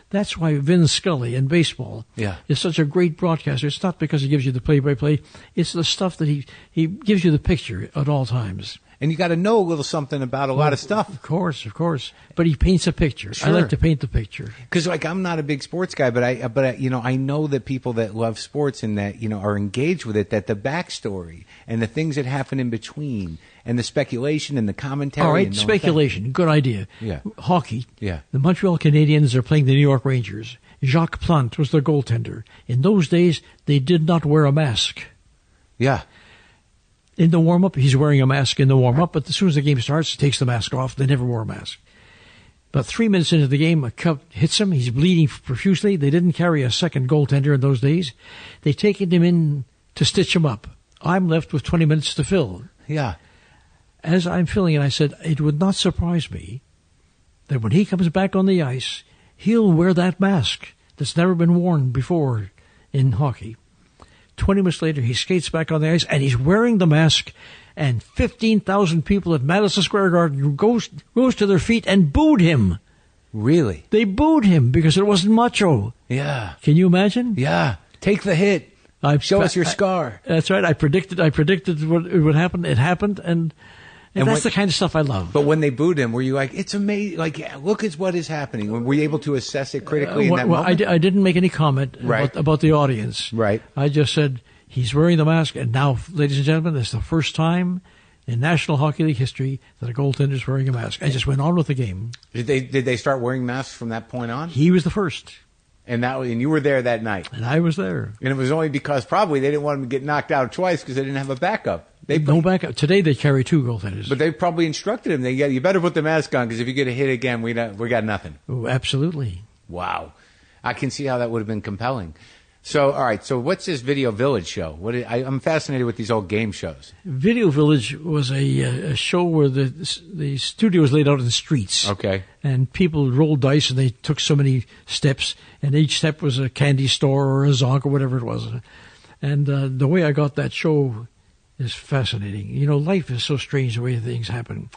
Speaker 2: That's why Vin Scully in baseball is such a great broadcaster. It's not because he gives you the play-by-play. It's the stuff that he gives you the picture at all times.
Speaker 1: And you got to know a little something about a lot of stuff.
Speaker 2: Of course. But he paints a picture.
Speaker 1: Sure.
Speaker 2: I like to paint the picture.
Speaker 1: Because, I'm not a big sports guy, but I know that people that love sports and that, are engaged with it, that the backstory and the things that happen in between and the speculation and the commentary.
Speaker 2: All right, speculation. Good idea.
Speaker 1: Yeah.
Speaker 2: Hockey.
Speaker 1: Yeah.
Speaker 2: The Montreal Canadiens are playing the New York Rangers. Jacques Plante was their goaltender. In those days, they did not wear a mask.
Speaker 1: Yeah.
Speaker 2: In the warm-up, he's wearing a mask in the warm-up, but as soon as the game starts, he takes the mask off. They never wore a mask. But 3 minutes into the game, a cup hits him. He's bleeding profusely. They didn't carry a second goaltender in those days. They taken him in to stitch him up. I'm left with 20 minutes to fill.
Speaker 1: Yeah.
Speaker 2: As I'm filling it, I said, it would not surprise me that when he comes back on the ice, he'll wear that mask that's never been worn before in hockey. 20 minutes later, he skates back on the ice, and he's wearing the mask, and 15,000 people at Madison Square Garden goes to their feet and booed him.
Speaker 1: Really?
Speaker 2: They booed him because it wasn't macho.
Speaker 1: Yeah.
Speaker 2: Can you imagine?
Speaker 1: Yeah. Take the hit. Show us your scar.
Speaker 2: That's right. I predicted what would happen. It happened, and that's the kind of stuff I love.
Speaker 1: But when they booed him, were you like, it's amazing, look at what is happening? Were you able to assess it critically in that moment?
Speaker 2: I didn't make any comment about the audience.
Speaker 1: Right.
Speaker 2: I just said, he's wearing the mask, and now, ladies and gentlemen, it's the first time in National Hockey League history that a goaltender is wearing a mask. I just went on with the game.
Speaker 1: Did they start wearing masks from that point on?
Speaker 2: He was the first.
Speaker 1: And you were there that night.
Speaker 2: And I was there.
Speaker 1: And it was only because probably they didn't want him to get knocked out twice because they didn't have a backup.
Speaker 2: No backup. Today they carry two goaltenders.
Speaker 1: But they probably instructed him. You better put the mask on because if you get a hit again, we got nothing.
Speaker 2: Oh, absolutely.
Speaker 1: Wow. I can see how that would have been compelling. So, all right. So what's this Video Village show? I'm fascinated with these old game shows.
Speaker 2: Video Village was a show where the studio was laid out in the streets.
Speaker 1: Okay.
Speaker 2: And people rolled dice and they took so many steps, and each step was a candy store or a Zonk or whatever it was. And the way I got that show is fascinating. Life is so strange the way things happen.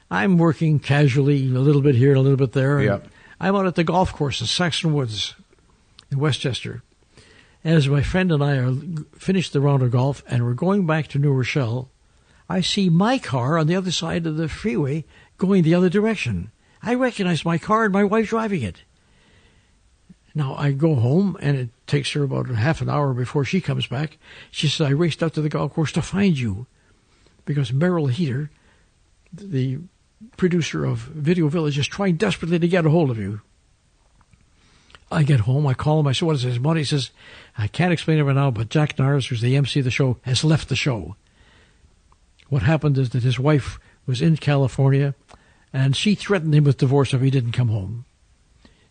Speaker 2: I'm working casually a little bit here and a little bit there.
Speaker 1: Yep.
Speaker 2: I'm out at the golf course in Saxon Woods in Westchester. As my friend and I are finished the round of golf and we're going back to New Rochelle, I see my car on the other side of the freeway going the other direction. I recognize my car and my wife driving it. Now, I go home, and it takes her about half an hour before she comes back. She says, I raced out to the golf course to find you because Merrill Heater, the producer of Video Village, is trying desperately to get a hold of you. I get home, I call him, I say, what is his money? He says, I can't explain it right now, but Jack Nars, who's the MC of the show, has left the show. What happened is that his wife was in California, and she threatened him with divorce if he didn't come home.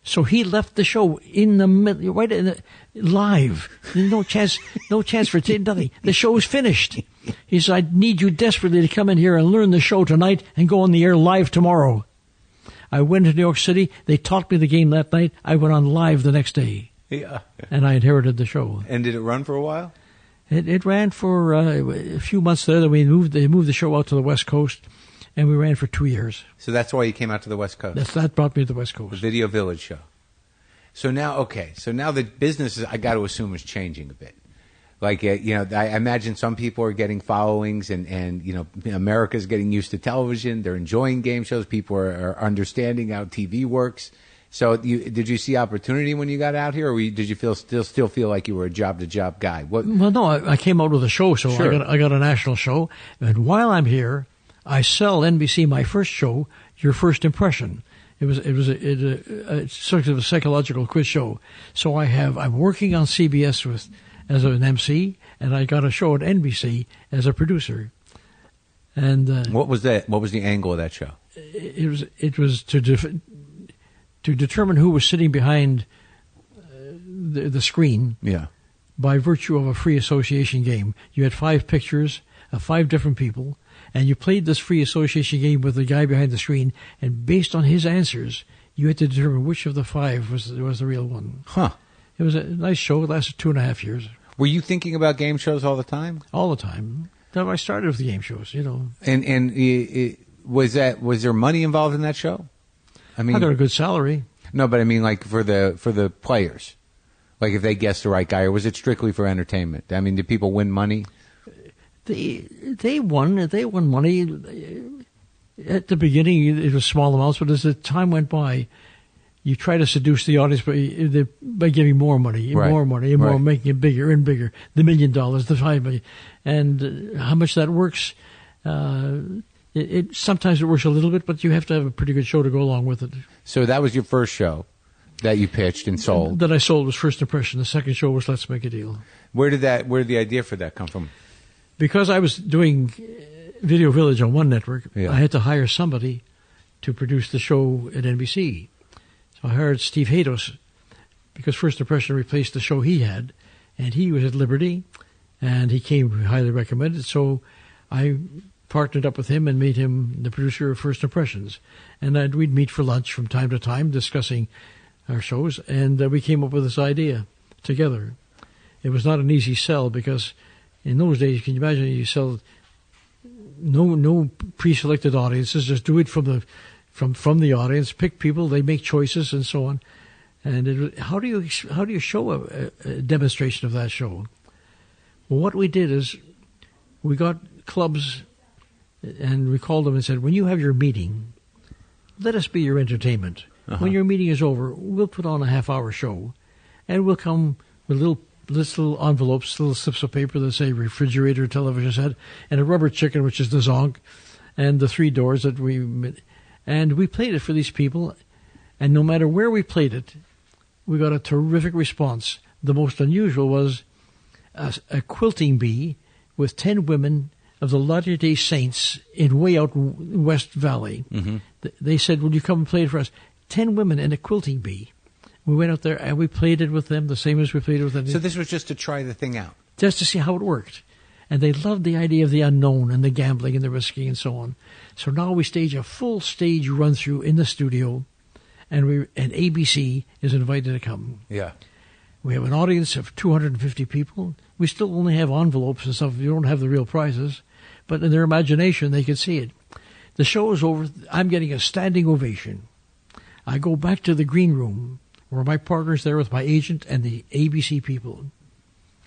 Speaker 2: So he left the show in the middle, right in the, live. No chance for nothing. The show is finished. He said, I need you desperately to come in here and learn the show tonight and go on the air live tomorrow. I went to New York City. They taught me the game that night. I went on live the next day.
Speaker 1: Yeah.
Speaker 2: And I inherited the show.
Speaker 1: And did it run for a while?
Speaker 2: It ran for a few months there. Then they moved the show out to the West Coast, and we ran for 2 years.
Speaker 1: So that's why you came out to the West Coast?
Speaker 2: That brought me to the West Coast.
Speaker 1: The Video Village show. So now the business, I got to assume, is changing a bit. Like, I imagine some people are getting followings, and America's getting used to television. They're enjoying game shows. People are understanding how TV works. So did you see opportunity when you got out here, or did you still feel like you were a job-to-job guy? Well,
Speaker 2: no, I came out with a show, so sure. I got a national show. And while I'm here, I sell NBC my first show, Your First Impression. It was a sort of a psychological quiz show. So I'm working on CBS as an MC, and I got a show at NBC as a producer. And
Speaker 1: what was that? What was the angle of that show?
Speaker 2: It was to determine who was sitting behind the screen.
Speaker 1: Yeah. By
Speaker 2: virtue of a free association game. You had 5 pictures of 5 different people, and you played this free association game with the guy behind the screen, and based on his answers, you had to determine which of the 5 was the real one.
Speaker 1: Huh.
Speaker 2: It was a nice show. It lasted 2.5 years.
Speaker 1: Were you thinking about game shows all the time?
Speaker 2: All the time. I started with the game shows,
Speaker 1: And was there money involved in that show? I mean,
Speaker 2: I got a good salary.
Speaker 1: No, but I mean, like for the players, like if they guessed the right guy, or was it strictly for entertainment? I mean, did people win money?
Speaker 2: They won money. At the beginning, it was small amounts, but as the time went by, you try to seduce the audience by giving more money,
Speaker 1: right.
Speaker 2: more money, and more, making it bigger and bigger. The $1 million, the $5 million, and how much that works. Sometimes it works a little bit, but you have to have a pretty good show to go along with it.
Speaker 1: So that was your first show that you pitched and sold?
Speaker 2: That I sold was First Impression. The second show was Let's Make a Deal.
Speaker 1: Where did the idea for that come from?
Speaker 2: Because I was doing Video Village on one network,
Speaker 1: yeah.
Speaker 2: I had to hire somebody to produce the show at NBC. So I hired Steve Hados, because First Impression replaced the show he had, and he was at Liberty, and he came highly recommended. So I partnered up with him and made him the producer of First Impressions. And we'd meet for lunch from time to time discussing our shows, and we came up with this idea together. It was not an easy sell, because in those days, can you imagine, you sell no pre-selected audiences, just do it from the audience, pick people, they make choices and so on. And how do you show a demonstration of that show? Well, what we did is we got clubs and we called them and said, when you have your meeting, let us be your entertainment. Uh-huh. When your meeting is over, we'll put on a half-hour show, and we'll come with little envelopes, little slips of paper that say refrigerator, television set, and a rubber chicken, which is the zonk, and the 3 doors that and we played it for these people, and no matter where we played it, we got a terrific response. The most unusual was a quilting bee with 10 women of the Latter-day Saints in way out West Valley. Mm-hmm. They said, will you come and play it for us? 10 women and a quilting bee. We went out there and we played it with them the same as we played it with them.
Speaker 1: So this was just to try the thing out?
Speaker 2: Just to see how it worked. And they loved the idea of the unknown and the gambling and the risking and so on. So now we stage a full stage run-through in the studio, and ABC is invited to come.
Speaker 1: Yeah.
Speaker 2: We have an audience of 250 people. We still only have envelopes and stuff. You don't have the real prizes. But in their imagination, they can see it. The show is over. I'm getting a standing ovation. I go back to the green room where my partner's there with my agent and the ABC people.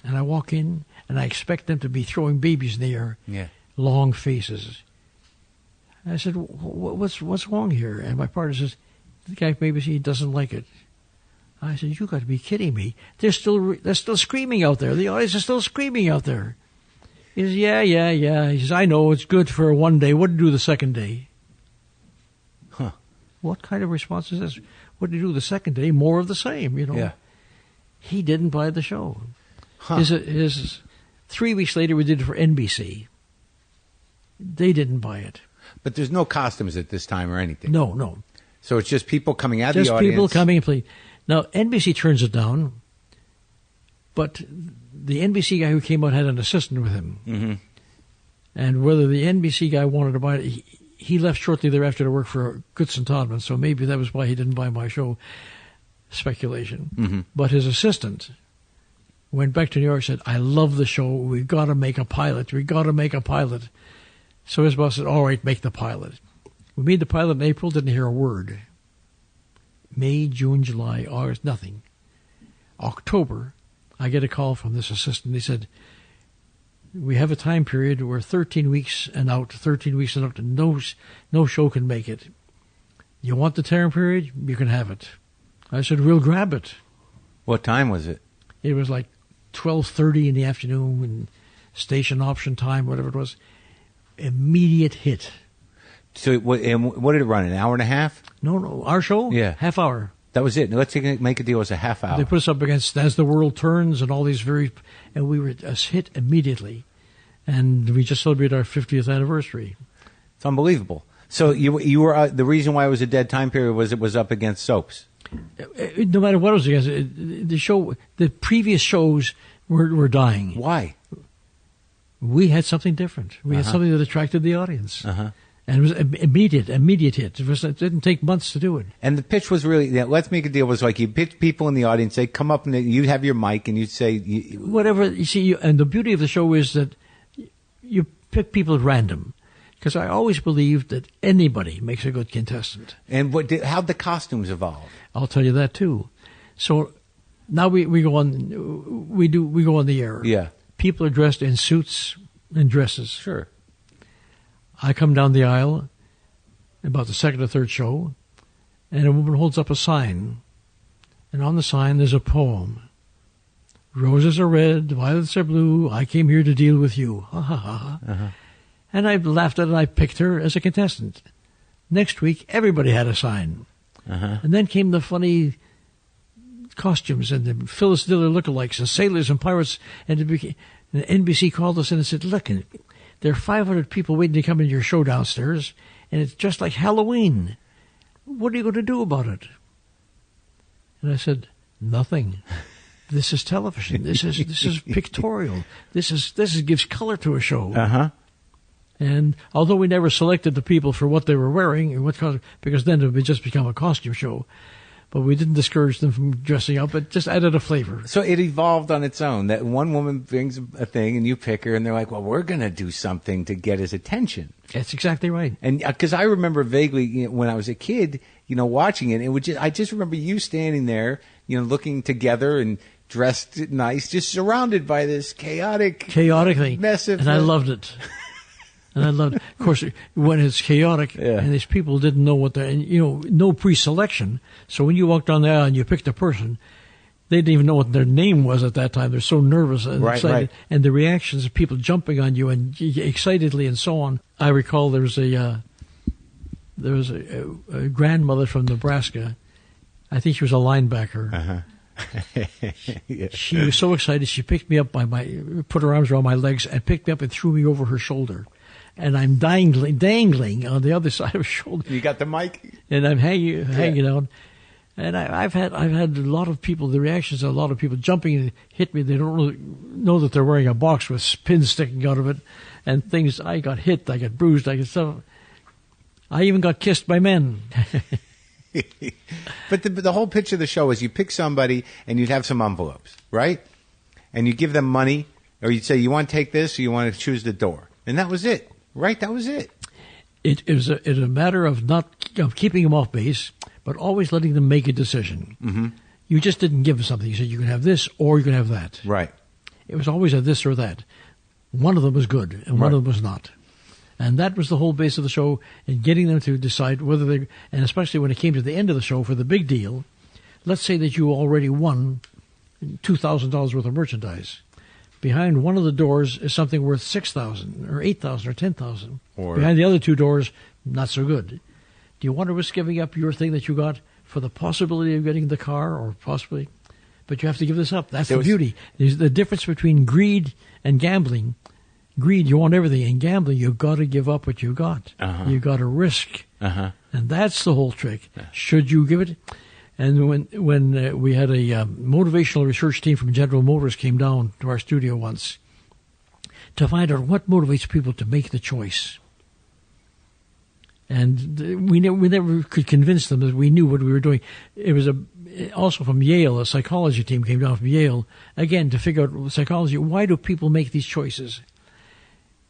Speaker 2: And I walk in, and I expect them to be throwing babies in the air.
Speaker 1: Yeah.
Speaker 2: Long faces. I said, what's wrong here? And my partner says, the guy from ABC doesn't like it. I said, you got to be kidding me. They're still screaming out there. The audience is still screaming out there. He says, yeah. He says, I know, it's good for one day. What do you do the second day?
Speaker 1: Huh.
Speaker 2: What kind of response is this? What do you do the second day? More of the same,
Speaker 1: Yeah.
Speaker 2: He didn't buy the show.
Speaker 1: Huh.
Speaker 2: His 3 weeks later, we did it for NBC. They didn't buy it.
Speaker 1: But there's no costumes at this time or anything.
Speaker 2: No.
Speaker 1: So it's just people coming out of
Speaker 2: Just
Speaker 1: the audience.
Speaker 2: people coming and playing. Now, NBC turns it down, but the NBC guy who came out had an assistant with him.
Speaker 1: Mm-hmm.
Speaker 2: And whether the NBC guy wanted to buy it, he left shortly thereafter to work for Goodson Todman, so maybe that was why he didn't buy my show. Speculation.
Speaker 1: Mm-hmm.
Speaker 2: But his assistant went back to New York and said, I love the show. We've got to make a pilot. So his boss said, all right, make the pilot. We made the pilot in April, didn't hear a word. May, June, July, August, nothing. October, I get a call from this assistant. He said, we have a time period where 13 weeks and out, and no show can make it. You want the time period? You can have it. I said, we'll grab it.
Speaker 1: What time was it?
Speaker 2: It was like 12:30 in the afternoon, and station option time, whatever it was. Immediate hit.
Speaker 1: So and what did it run, an hour and a half?
Speaker 2: No, our show?
Speaker 1: Yeah.
Speaker 2: Half hour.
Speaker 1: That was it. Let's make a deal. It was a half hour.
Speaker 2: They put us up against As the World Turns and all these and we were hit immediately. And we just celebrated our 50th anniversary.
Speaker 1: It's unbelievable. So you were the reason why it was a dead time period was it was up against soaps.
Speaker 2: No matter what it was against, the previous shows were dying.
Speaker 1: Why?
Speaker 2: We had something different. We had something that attracted the audience. And it was immediate hit. It didn't take months to do it.
Speaker 1: And the pitch was really, let's make a deal, was like you pitch people in the audience, they come up and you'd have your mic and you'd say...
Speaker 2: Whatever, you see, and the beauty of the show is that you pick people at random. Because I always believed that anybody makes a good contestant.
Speaker 1: And how'd the costumes evolve?
Speaker 2: I'll tell you that too. So now we go on the air.
Speaker 1: Yeah.
Speaker 2: People are dressed in suits and dresses.
Speaker 1: Sure.
Speaker 2: I come down the aisle about the second or third show, and a woman holds up a sign. And on the sign there's a poem. Roses are red, violets are blue, I came here to deal with you. Ha ha ha. And I laughed at it and I picked her as a contestant. Next week, everybody had a sign. And then came the funny costumes and the Phyllis Diller lookalikes and sailors and pirates. And NBC called us in and said, look, there are 500 people waiting to come into your show downstairs, and it's just like Halloween. What are you going to do about it? And I said, nothing. This is television. This is pictorial. This gives color to a show. And although we never selected the people for what they were wearing and what color, because then it would just become a costume show, but we didn't discourage them from dressing up. It just added a flavor.
Speaker 1: So it evolved on its own. That one woman brings a thing and you pick her, and they're like, well, we're going to do something to get his attention.
Speaker 2: That's exactly right.
Speaker 1: And because I remember vaguely when I was a kid, watching it, I just remember you standing there, looking together and dressed nice, just surrounded by this chaotic mess of...
Speaker 2: And I loved it. Of course, when it's chaotic and these people didn't know what no pre-selection. So when you walked down the aisle and you picked a person, they didn't even know what their name was at that time. They're so nervous and excited. Right. And the reactions of people jumping on you and excitedly and so on. I recall there was a grandmother from Nebraska. I think she was a linebacker. She was so excited she picked me up put her arms around my legs and picked me up and threw me over her shoulder. And I'm dangling on the other side of her shoulder.
Speaker 1: You got the mic?
Speaker 2: And I'm hanging out. And I've had a lot of people, the reactions of a lot of people jumping and hit me. They don't really know that they're wearing a box with pins sticking out of it and things. I got hit, I got bruised, I even got kissed by men.
Speaker 1: But the whole pitch of the show is you pick somebody and you'd have some envelopes, right? And you give them money, or you'd say, you want to take this or you want to choose the door. And that was it, right? That was it.
Speaker 2: It was a matter of keeping them off base, but always letting them make a decision. Mm-hmm. You just didn't give them something. You said, you can have this or you can have that.
Speaker 1: Right.
Speaker 2: It was always a this or that. One of them was good and one of them was not. And that was the whole base of the show, and getting them to decide whether they, and especially when it came to the end of the show for the big deal, let's say that you already won $2,000 worth of merchandise. Behind one of the doors is something worth $6,000 or $8,000 or $10,000. Behind the other two doors, not so good. Do you want to risk giving up your thing that you got for the possibility of getting the car, or possibly? But you have to give this up. That's the beauty. There's the difference between greed and gambling greed. You want everything. In gambling, you've got to give up what you got. You've got to risk. And that's the whole trick. Should you give it? And when we had a motivational research team from General Motors came down to our studio once to find out what motivates people to make the choice. And we never could convince them that we knew what we were doing. It was also from Yale, a psychology team came down from Yale, again, to figure out psychology. Why do people make these choices?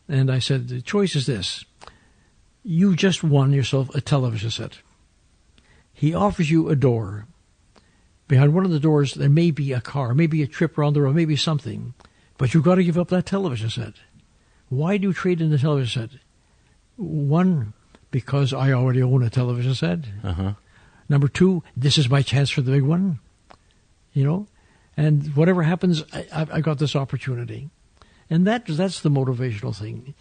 Speaker 2: And I said, the choice is this. You just won yourself a television set. He offers you a door. Behind one of the doors, there may be a car, maybe a trip around the road, maybe something. But you've got to give up that television set. Why do you trade in the television set? One, because I already own a television set. Number two, this is my chance for the big one. And whatever happens, I got this opportunity. And that's the motivational thing.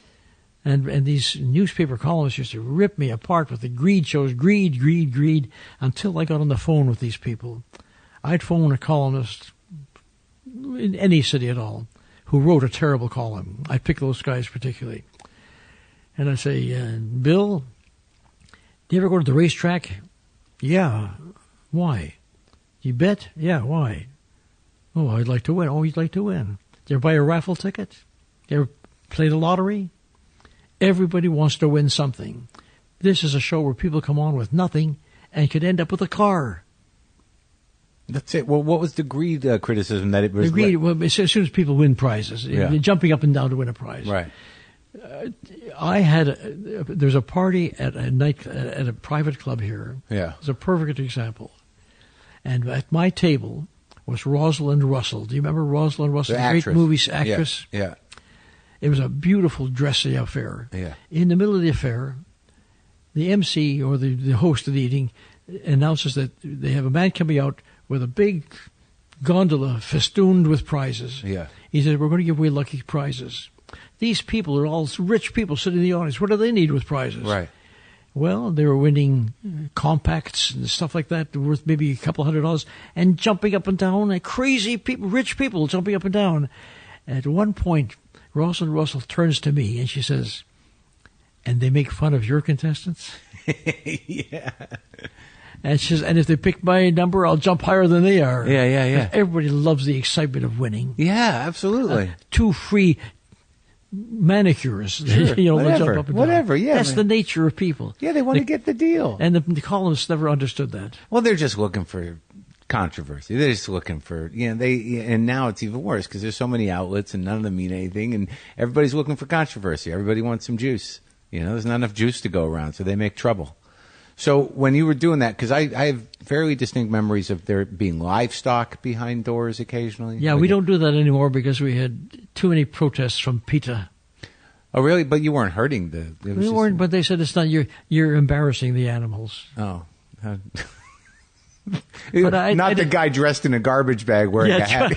Speaker 2: And these newspaper columnists used to rip me apart with the greed shows, greed, until I got on the phone with these people. I'd phone a columnist in any city at all who wrote a terrible column. I'd pick those guys particularly. And I'd say, Bill, do you ever go to the racetrack? Yeah. Why? You bet? Yeah, why? Oh, I'd like to win. Oh, you'd like to win. Do you ever buy a raffle ticket? You ever play the lottery? Everybody wants to win something. This is a show where people come on with nothing and could end up with a car.
Speaker 1: That's it. Well, what was the greed criticism that it was?
Speaker 2: The greed, well, as soon as people win prizes, jumping up and down to win a prize.
Speaker 1: Right.
Speaker 2: There's a party at a private club here.
Speaker 1: Yeah.
Speaker 2: It's a perfect example. And at my table was Rosalind Russell. Do you remember Rosalind Russell?
Speaker 1: The
Speaker 2: great movie actress.
Speaker 1: Yeah.
Speaker 2: It was a beautiful dressy affair.
Speaker 1: Yeah.
Speaker 2: In the middle of the affair, the MC or the host of the eating announces that they have a man coming out with a big gondola festooned with prizes.
Speaker 1: Yeah.
Speaker 2: He said, we're going to give away lucky prizes. These people are all rich people sitting in the audience. What do they need with prizes?
Speaker 1: Right.
Speaker 2: Well, they were winning compacts and stuff like that worth maybe a couple $100 and jumping up and down. And crazy people, rich people jumping up and down. At one point, Rosalind Russell turns to me and she says, and they make fun of your contestants?
Speaker 1: Yeah.
Speaker 2: And she says, and if they pick my number, I'll jump higher than they are.
Speaker 1: Yeah.
Speaker 2: Everybody loves the excitement of winning.
Speaker 1: Yeah, absolutely.
Speaker 2: 2 free manicures.
Speaker 1: Sure.
Speaker 2: Whatever, jump up and
Speaker 1: whatever,
Speaker 2: down.
Speaker 1: yeah.
Speaker 2: That's the nature of people.
Speaker 1: Yeah, they want to get the deal.
Speaker 2: And the columnists never understood that.
Speaker 1: Well, they're just looking for controversy. They're just looking for, and now it's even worse because there's so many outlets and none of them mean anything and everybody's looking for controversy. Everybody wants some juice. There's not enough juice to go around, so they make trouble. So when you were doing that, because I have fairly distinct memories of there being livestock behind doors occasionally.
Speaker 2: Yeah, we don't do that anymore because we had too many protests from PETA.
Speaker 1: Oh, really? But you weren't hurting the...
Speaker 2: We weren't, but they said it's not, you're embarrassing the animals.
Speaker 1: Oh.
Speaker 2: But
Speaker 1: not the guy dressed in a garbage bag wearing a hat.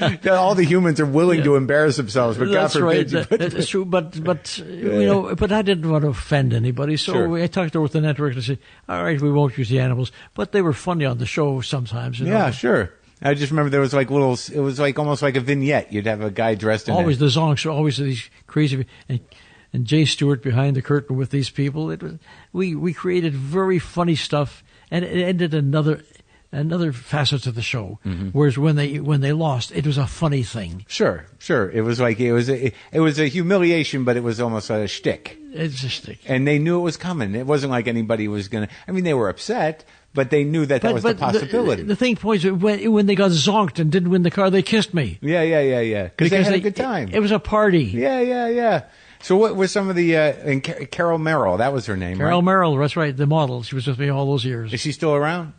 Speaker 1: Right. All the humans are willing to embarrass themselves, but
Speaker 2: that's
Speaker 1: God forbid.
Speaker 2: Right. That's true. But but I didn't want to offend anybody, so
Speaker 1: Sure.
Speaker 2: I talked over with the network and said, "All right, we won't use the animals," but they were funny on the show sometimes.
Speaker 1: Yeah, sure. I just remember there was it was like almost like a vignette. You'd have a guy dressed in
Speaker 2: always the zonks, always these crazy. And Jay Stewart behind the curtain with these people. It was we created very funny stuff, and it ended another facet to the show. Mm-hmm. Whereas when they lost, it was a funny thing.
Speaker 1: Sure. It was like it was a humiliation, but it was almost a shtick.
Speaker 2: It's a shtick,
Speaker 1: and they knew it was coming. It wasn't like anybody was gonna. I mean, they were upset, but they knew that was the possibility.
Speaker 2: The thing points when they got zonked and didn't win the car, they kissed me.
Speaker 1: Yeah. Because they had a good time.
Speaker 2: It was a party.
Speaker 1: Yeah. So what were some of the, and Carol Merrill, that was her name,
Speaker 2: Carol
Speaker 1: right?
Speaker 2: Merrill, that's right, the model. She was with me all those years.
Speaker 1: Is she still around?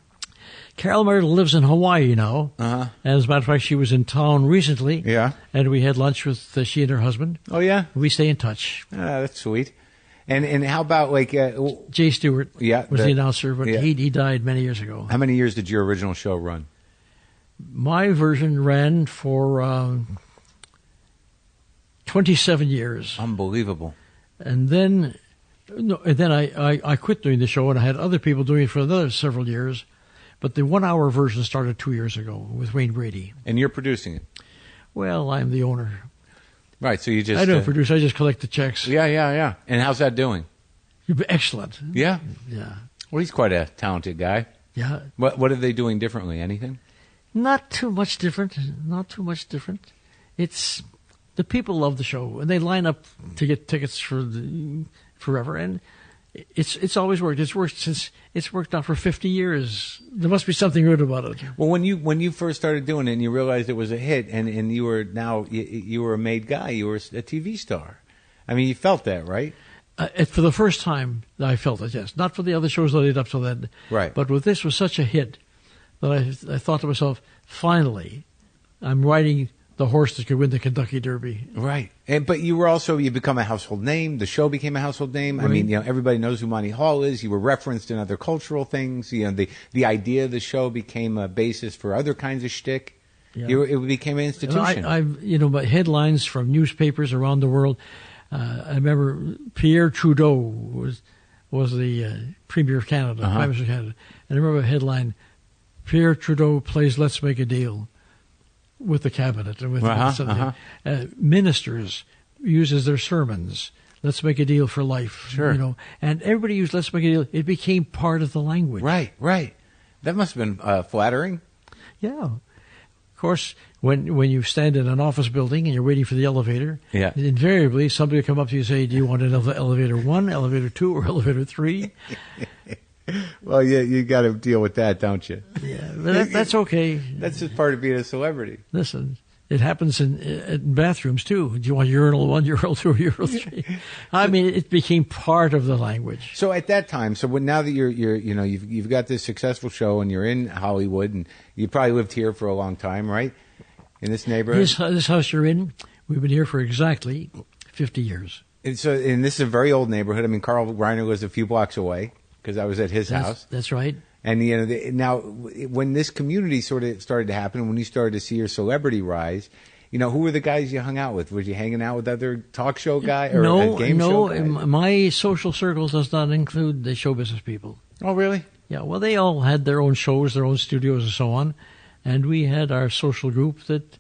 Speaker 2: Carol Merrill lives in Hawaii now.
Speaker 1: Uh-huh.
Speaker 2: As a matter of fact, she was in town recently.
Speaker 1: Yeah.
Speaker 2: And we had lunch with she and her husband.
Speaker 1: Oh, yeah?
Speaker 2: We stay in touch.
Speaker 1: That's sweet. And how about
Speaker 2: Jay Stewart was the announcer, but he died many years ago.
Speaker 1: How many years did your original show run?
Speaker 2: My version ran for 27 years.
Speaker 1: Unbelievable.
Speaker 2: And then I quit doing the show, and I had other people doing it for another several years. But the 1 hour version started 2 years ago with Wayne Brady.
Speaker 1: And you're producing it?
Speaker 2: Well, I'm the owner.
Speaker 1: Right. So you just...
Speaker 2: I don't produce. I just collect the checks.
Speaker 1: Yeah. And how's that doing?
Speaker 2: Excellent.
Speaker 1: Yeah?
Speaker 2: Yeah.
Speaker 1: Well, he's quite a talented guy.
Speaker 2: Yeah.
Speaker 1: What are they doing differently? Anything?
Speaker 2: Not too much different. Not too much different. It's the people love the show, and they line up to get tickets for forever. And it's always worked. It's worked out for 50 years. There must be something good about it.
Speaker 1: Well, when you first started doing it, and you realized it was a hit, and you were a made guy, you were a TV star. I mean, you felt that, right?
Speaker 2: For the first time, I felt it. Yes, not for the other shows that I did up till then.
Speaker 1: Right.
Speaker 2: But with this was such a hit that I thought to myself, finally, I'm riding the horse that could win the Kentucky Derby.
Speaker 1: Right. But you become a household name. The show became a household name. Right. I mean, everybody knows who Monty Hall is. You were referenced in other cultural things. The idea of the show became a basis for other kinds of shtick. Yeah. It became an institution.
Speaker 2: But headlines from newspapers around the world. I remember Pierre Trudeau was the Premier of Canada, Prime Minister of Canada. And I remember a headline, Pierre Trudeau plays Let's Make a Deal with the cabinet and with something. Ministers use as their sermons, let's make a deal for life.
Speaker 1: Sure.
Speaker 2: And everybody used let's make a deal. It became part of the language.
Speaker 1: Right. That must have been flattering.
Speaker 2: Yeah. Of course, when you stand in an office building and you're waiting for the elevator, invariably somebody will come up to you and say, do you want an elevator 1, elevator 2, or elevator 3?
Speaker 1: Well, yeah, you got to deal with that, don't you?
Speaker 2: Yeah, but that's okay.
Speaker 1: That's just part of being a celebrity.
Speaker 2: Listen, it happens in bathrooms too. Do you want urinal 1, urinal 2, or urinal 3? I mean, it became part of the language.
Speaker 1: So at that time, now that you've got this successful show and you're in Hollywood and you probably lived here for a long time, right? In this neighborhood.
Speaker 2: This house you're in, we've been here for exactly 50 years.
Speaker 1: And this is a very old neighborhood. I mean, Carl Reiner was a few blocks away. Because I was at his house.
Speaker 2: That's right.
Speaker 1: And now, when this community sort of started to happen, when you started to see your celebrity rise, who were the guys you hung out with? Were you hanging out with other talk show guys or game show guys? No. My social circle does not include the show business people. Oh, really?
Speaker 2: Yeah. Well, they all had their own shows, their own studios, and so on, and we had our social group that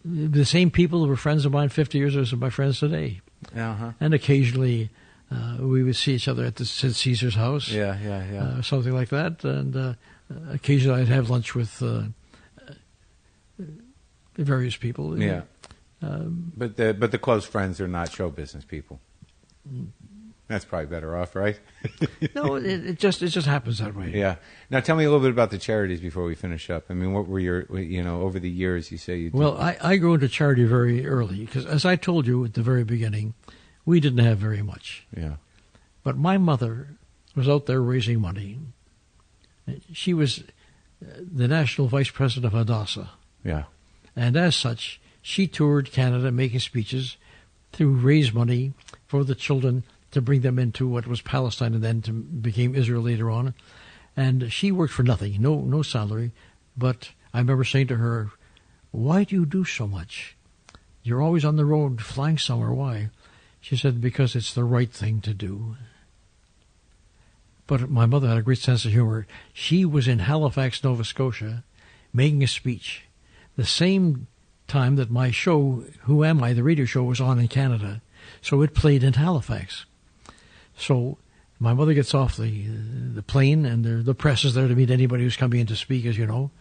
Speaker 2: the same people who were friends of mine 50 years ago as my friends today. And occasionally. We would see each other at Caesar's house.
Speaker 1: Yeah.
Speaker 2: Something like that. And occasionally I'd have lunch with various people.
Speaker 1: Yeah. But the close friends are not show business people. That's probably better off, right?
Speaker 2: No, it just happens that way.
Speaker 1: Yeah. Now tell me a little bit about the charities before we finish up. I mean, what were your, over the years you say you did?
Speaker 2: Well, I grew into charity very early because, as I told you at the very beginning, we didn't have very much.
Speaker 1: Yeah.
Speaker 2: But my mother was out there raising money. She was the national vice president of Hadassah.
Speaker 1: Yeah.
Speaker 2: And as such, she toured Canada making speeches to raise money for the children to bring them into what was Palestine and then became Israel later on. And she worked for nothing, no salary. But I remember saying to her, why do you do so much? You're always on the road flying somewhere. Why? She said, because it's the right thing to do. But my mother had a great sense of humor. She was in Halifax, Nova Scotia, making a speech the same time that my show, Who Am I?, the radio show, was on in Canada. So it played in Halifax. So my mother gets off the plane, and the press is there to meet anybody who's coming in to speak, as you know.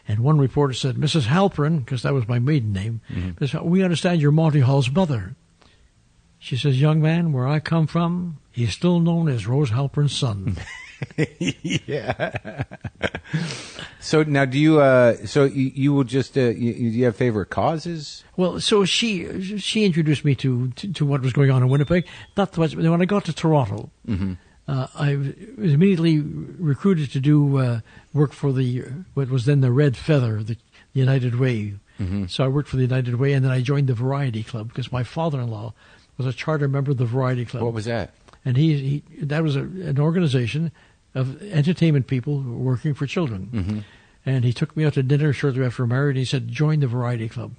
Speaker 2: And one reporter said, Mrs. Halpern, because that was my maiden name, we understand you're Monty Hall's mother. She says, young man, where I come from, he's still known as Rose Halpern's son.
Speaker 1: Yeah. So now, do you? You will just? Do you have favorite causes?
Speaker 2: Well, so she introduced me to what was going on in Winnipeg. Not too much. But when I got to Toronto, I was immediately recruited to do work for what was then the Red Feather, the United Way. So I worked for the United Way, and then I joined the Variety Club because my father-in-law was a charter member of the Variety Club.
Speaker 1: What was that?
Speaker 2: And that was an organization of entertainment people working for children. And he took me out to dinner shortly after we were married, and he said, join the Variety Club.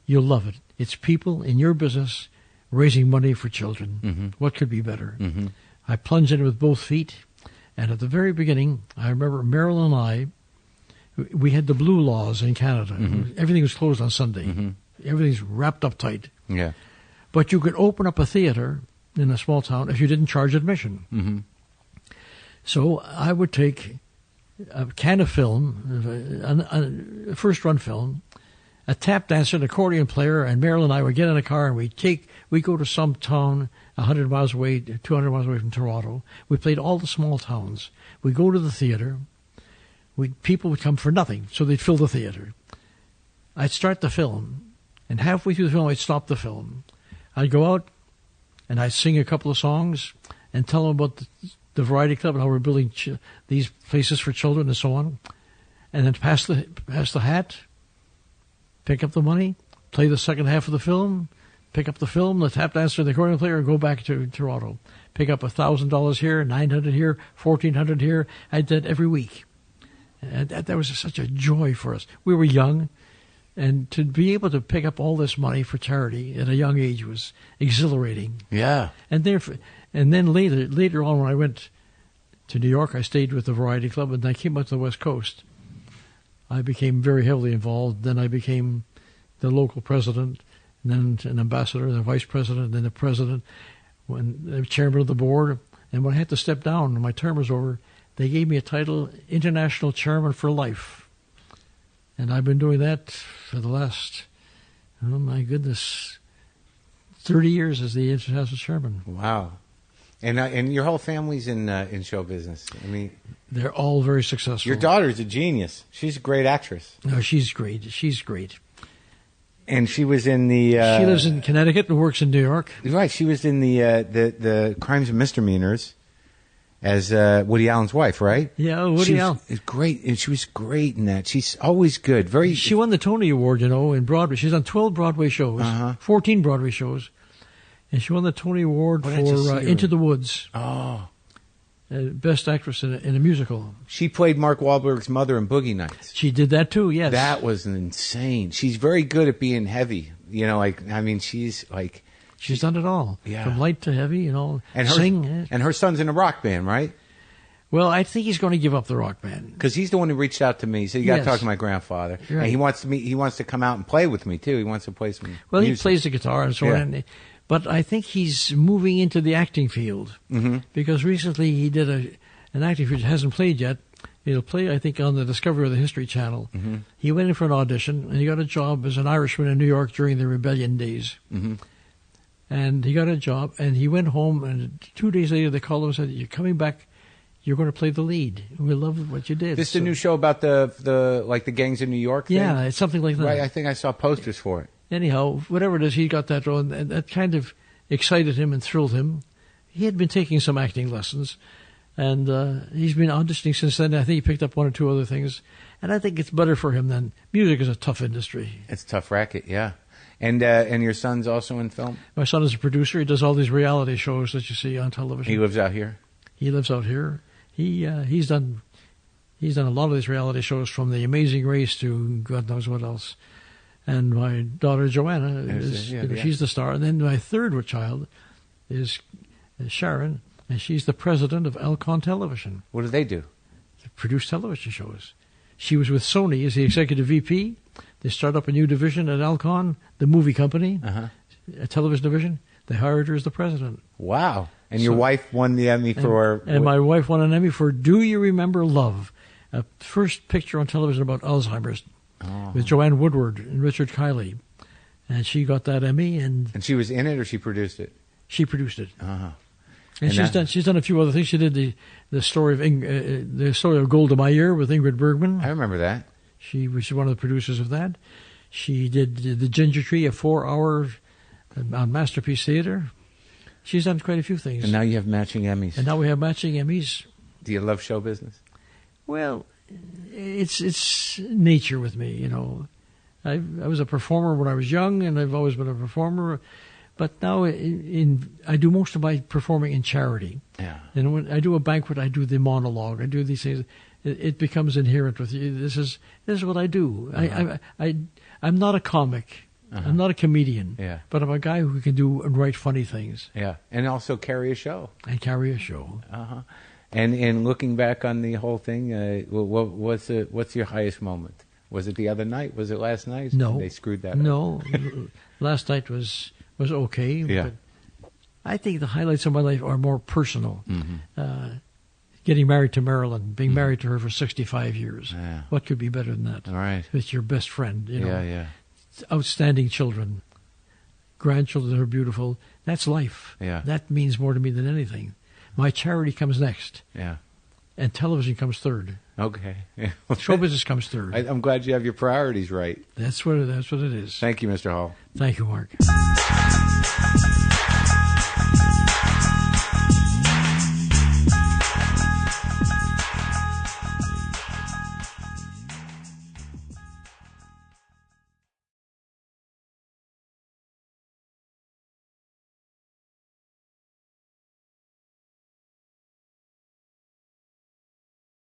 Speaker 2: You'll love it. It's people in your business raising money for children. What could be better? I plunged in with both feet, and at the very beginning, I remember Merrill and I, we had the blue laws in Canada. Everything was closed on Sunday. everything's wrapped up tight.
Speaker 1: Yeah.
Speaker 2: But you could open up a theater in a small town if you didn't charge admission.
Speaker 1: Mm-hmm.
Speaker 2: So I would take a can of film, a first-run film, a tap dancer, an accordion player, and Marilyn and I would get in a car and we'd go to some town 100 miles away, 200 miles away from Toronto. We played all the small towns. We'd go to the theater. People would come for nothing, so they'd fill the theater. I'd start the film, and halfway through the film, I'd stop the film. I'd go out, and I'd sing a couple of songs and tell them about the Variety Club and how we're building these places for children and so on. And then pass the hat, pick up the money, play the second half of the film, pick up the film, the tap dancer, the accordion player, and go back to Toronto. Pick up $1,000 here, $900 here, $1,400 here. I did that every week. And that was such a joy for us. We were young, and to be able to pick up all this money for charity at a young age was exhilarating.
Speaker 1: Yeah.
Speaker 2: And then later on, when I went to New York, I stayed with the Variety Club, and I came up to the West Coast. I became very heavily involved. Then I became the local president, and then an ambassador, then vice president, then the president, the chairman of the board. And when I had to step down and my term was over, they gave me a title, International Chairman for Life. And I've been doing that for the last, 30 years as the International Chairman.
Speaker 1: Wow. And your whole family's in show business. I mean,
Speaker 2: they're all very successful.
Speaker 1: Your daughter's a genius. She's a great actress.
Speaker 2: No, she's great. She's great.
Speaker 1: And she was in the...
Speaker 2: she lives in Connecticut and works in New York.
Speaker 1: Right. She was in the Crimes and Misdemeanors as Woody Allen's wife, right?
Speaker 2: Yeah, Woody Allen.
Speaker 1: Is great. And she was great in that. She's always good. She
Speaker 2: won the Tony Award, in Broadway. She's on 12 Broadway shows, 14 Broadway shows. And she won the Tony Award for Into the Woods.
Speaker 1: Oh.
Speaker 2: Best actress in a musical.
Speaker 1: She played Mark Wahlberg's mother in Boogie Nights.
Speaker 2: She did that too, yes.
Speaker 1: That was insane. She's very good at being heavy. She's like...
Speaker 2: She's done it all.
Speaker 1: Yeah.
Speaker 2: From light to heavy, and
Speaker 1: sing. And her son's in a rock band, right?
Speaker 2: Well, I think he's going to give up the rock band.
Speaker 1: Because he's the one who reached out to me. So you got to talk to my grandfather.
Speaker 2: Right.
Speaker 1: And he wants to come out and play with me, too. He wants to play some music.
Speaker 2: He plays the guitar and so on. But I think he's moving into the acting field.
Speaker 1: Mm-hmm.
Speaker 2: Because recently he did an acting field that hasn't played yet. It'll play, I think, on the Discovery of the History Channel.
Speaker 1: Mm-hmm.
Speaker 2: He went in for an audition, and he got a job as an Irishman in New York during the rebellion days.
Speaker 1: Mm-hmm.
Speaker 2: And he got a job, and he went home, and 2 days later they called him and said, "You're coming back. You're going to play the lead. We love what you did."
Speaker 1: This is a new show about the gangs in New York thing?
Speaker 2: Yeah, it's something like that.
Speaker 1: Right, I think I saw posters for it.
Speaker 2: Anyhow, whatever it is, he got that role, and that kind of excited him and thrilled him. He had been taking some acting lessons, and he's been auditioning since then. I think he picked up one or two other things, and I think it's better for him than music is a tough industry.
Speaker 1: It's a tough racket, yeah. And your son's also in film?
Speaker 2: My son is a producer. He does all these reality shows that you see on television.
Speaker 1: He lives out here?
Speaker 2: He lives out here. He's done a lot of these reality shows, from The Amazing Race to God knows what else. And my daughter Joanna she's the star. And then my third child is Sharon, and she's the president of Alcon Television.
Speaker 1: What do they do?
Speaker 2: They produce television shows. She was with Sony as the executive VP. They start up a new division at Alcon, the movie company, a television division. They hired her as the president.
Speaker 1: Wow. And your wife won the Emmy for...
Speaker 2: And my wife won an Emmy for Do You Remember Love? A first picture on television about Alzheimer's with Joanne Woodward and Richard Kiley. And she got that Emmy. And
Speaker 1: she was in it, or she produced it?
Speaker 2: She produced it.
Speaker 1: Uh-huh.
Speaker 2: And she's done a few other things. She did the story of Golda Meir with Ingrid Bergman.
Speaker 1: I remember that.
Speaker 2: She was one of the producers of that. She did The Ginger Tree, a 4-hour on Masterpiece Theater. She's done quite a few things.
Speaker 1: And now you have matching Emmys.
Speaker 2: And now we have matching Emmys.
Speaker 1: Do you love show business?
Speaker 2: Well, it's nature with me, I was a performer when I was young, and I've always been a performer. But now I do most of my performing in charity. Yeah. And when I do a banquet, I do the monologue. I do these things. It becomes inherent with you. This is what I do. Uh-huh. I'm not a comic. Uh-huh. I'm not a comedian. Yeah. But I'm a guy who can do and write funny things.
Speaker 1: Yeah. And also carry a show.
Speaker 2: I carry a show.
Speaker 1: Uh-huh. And looking back on the whole thing, what's your highest moment? Was it the other night? Was it last night?
Speaker 2: No.
Speaker 1: They screwed that up.
Speaker 2: No. Last night was okay.
Speaker 1: Yeah.
Speaker 2: But I think the highlights of my life are more personal.
Speaker 1: Mm-hmm.
Speaker 2: Getting married to Marilyn, being married to her for 65 years.
Speaker 1: Yeah.
Speaker 2: What could be better than that?
Speaker 1: All right.
Speaker 2: It's your best friend, you know.
Speaker 1: Yeah.
Speaker 2: Outstanding children. Grandchildren that are beautiful. That's life.
Speaker 1: Yeah.
Speaker 2: That means more to me than anything. My charity comes next.
Speaker 1: Yeah.
Speaker 2: And television comes third.
Speaker 1: Okay.
Speaker 2: Show business comes third.
Speaker 1: I'm glad you have your priorities right.
Speaker 2: That's what it is.
Speaker 1: Thank you, Mr. Hall.
Speaker 2: Thank you, Mark.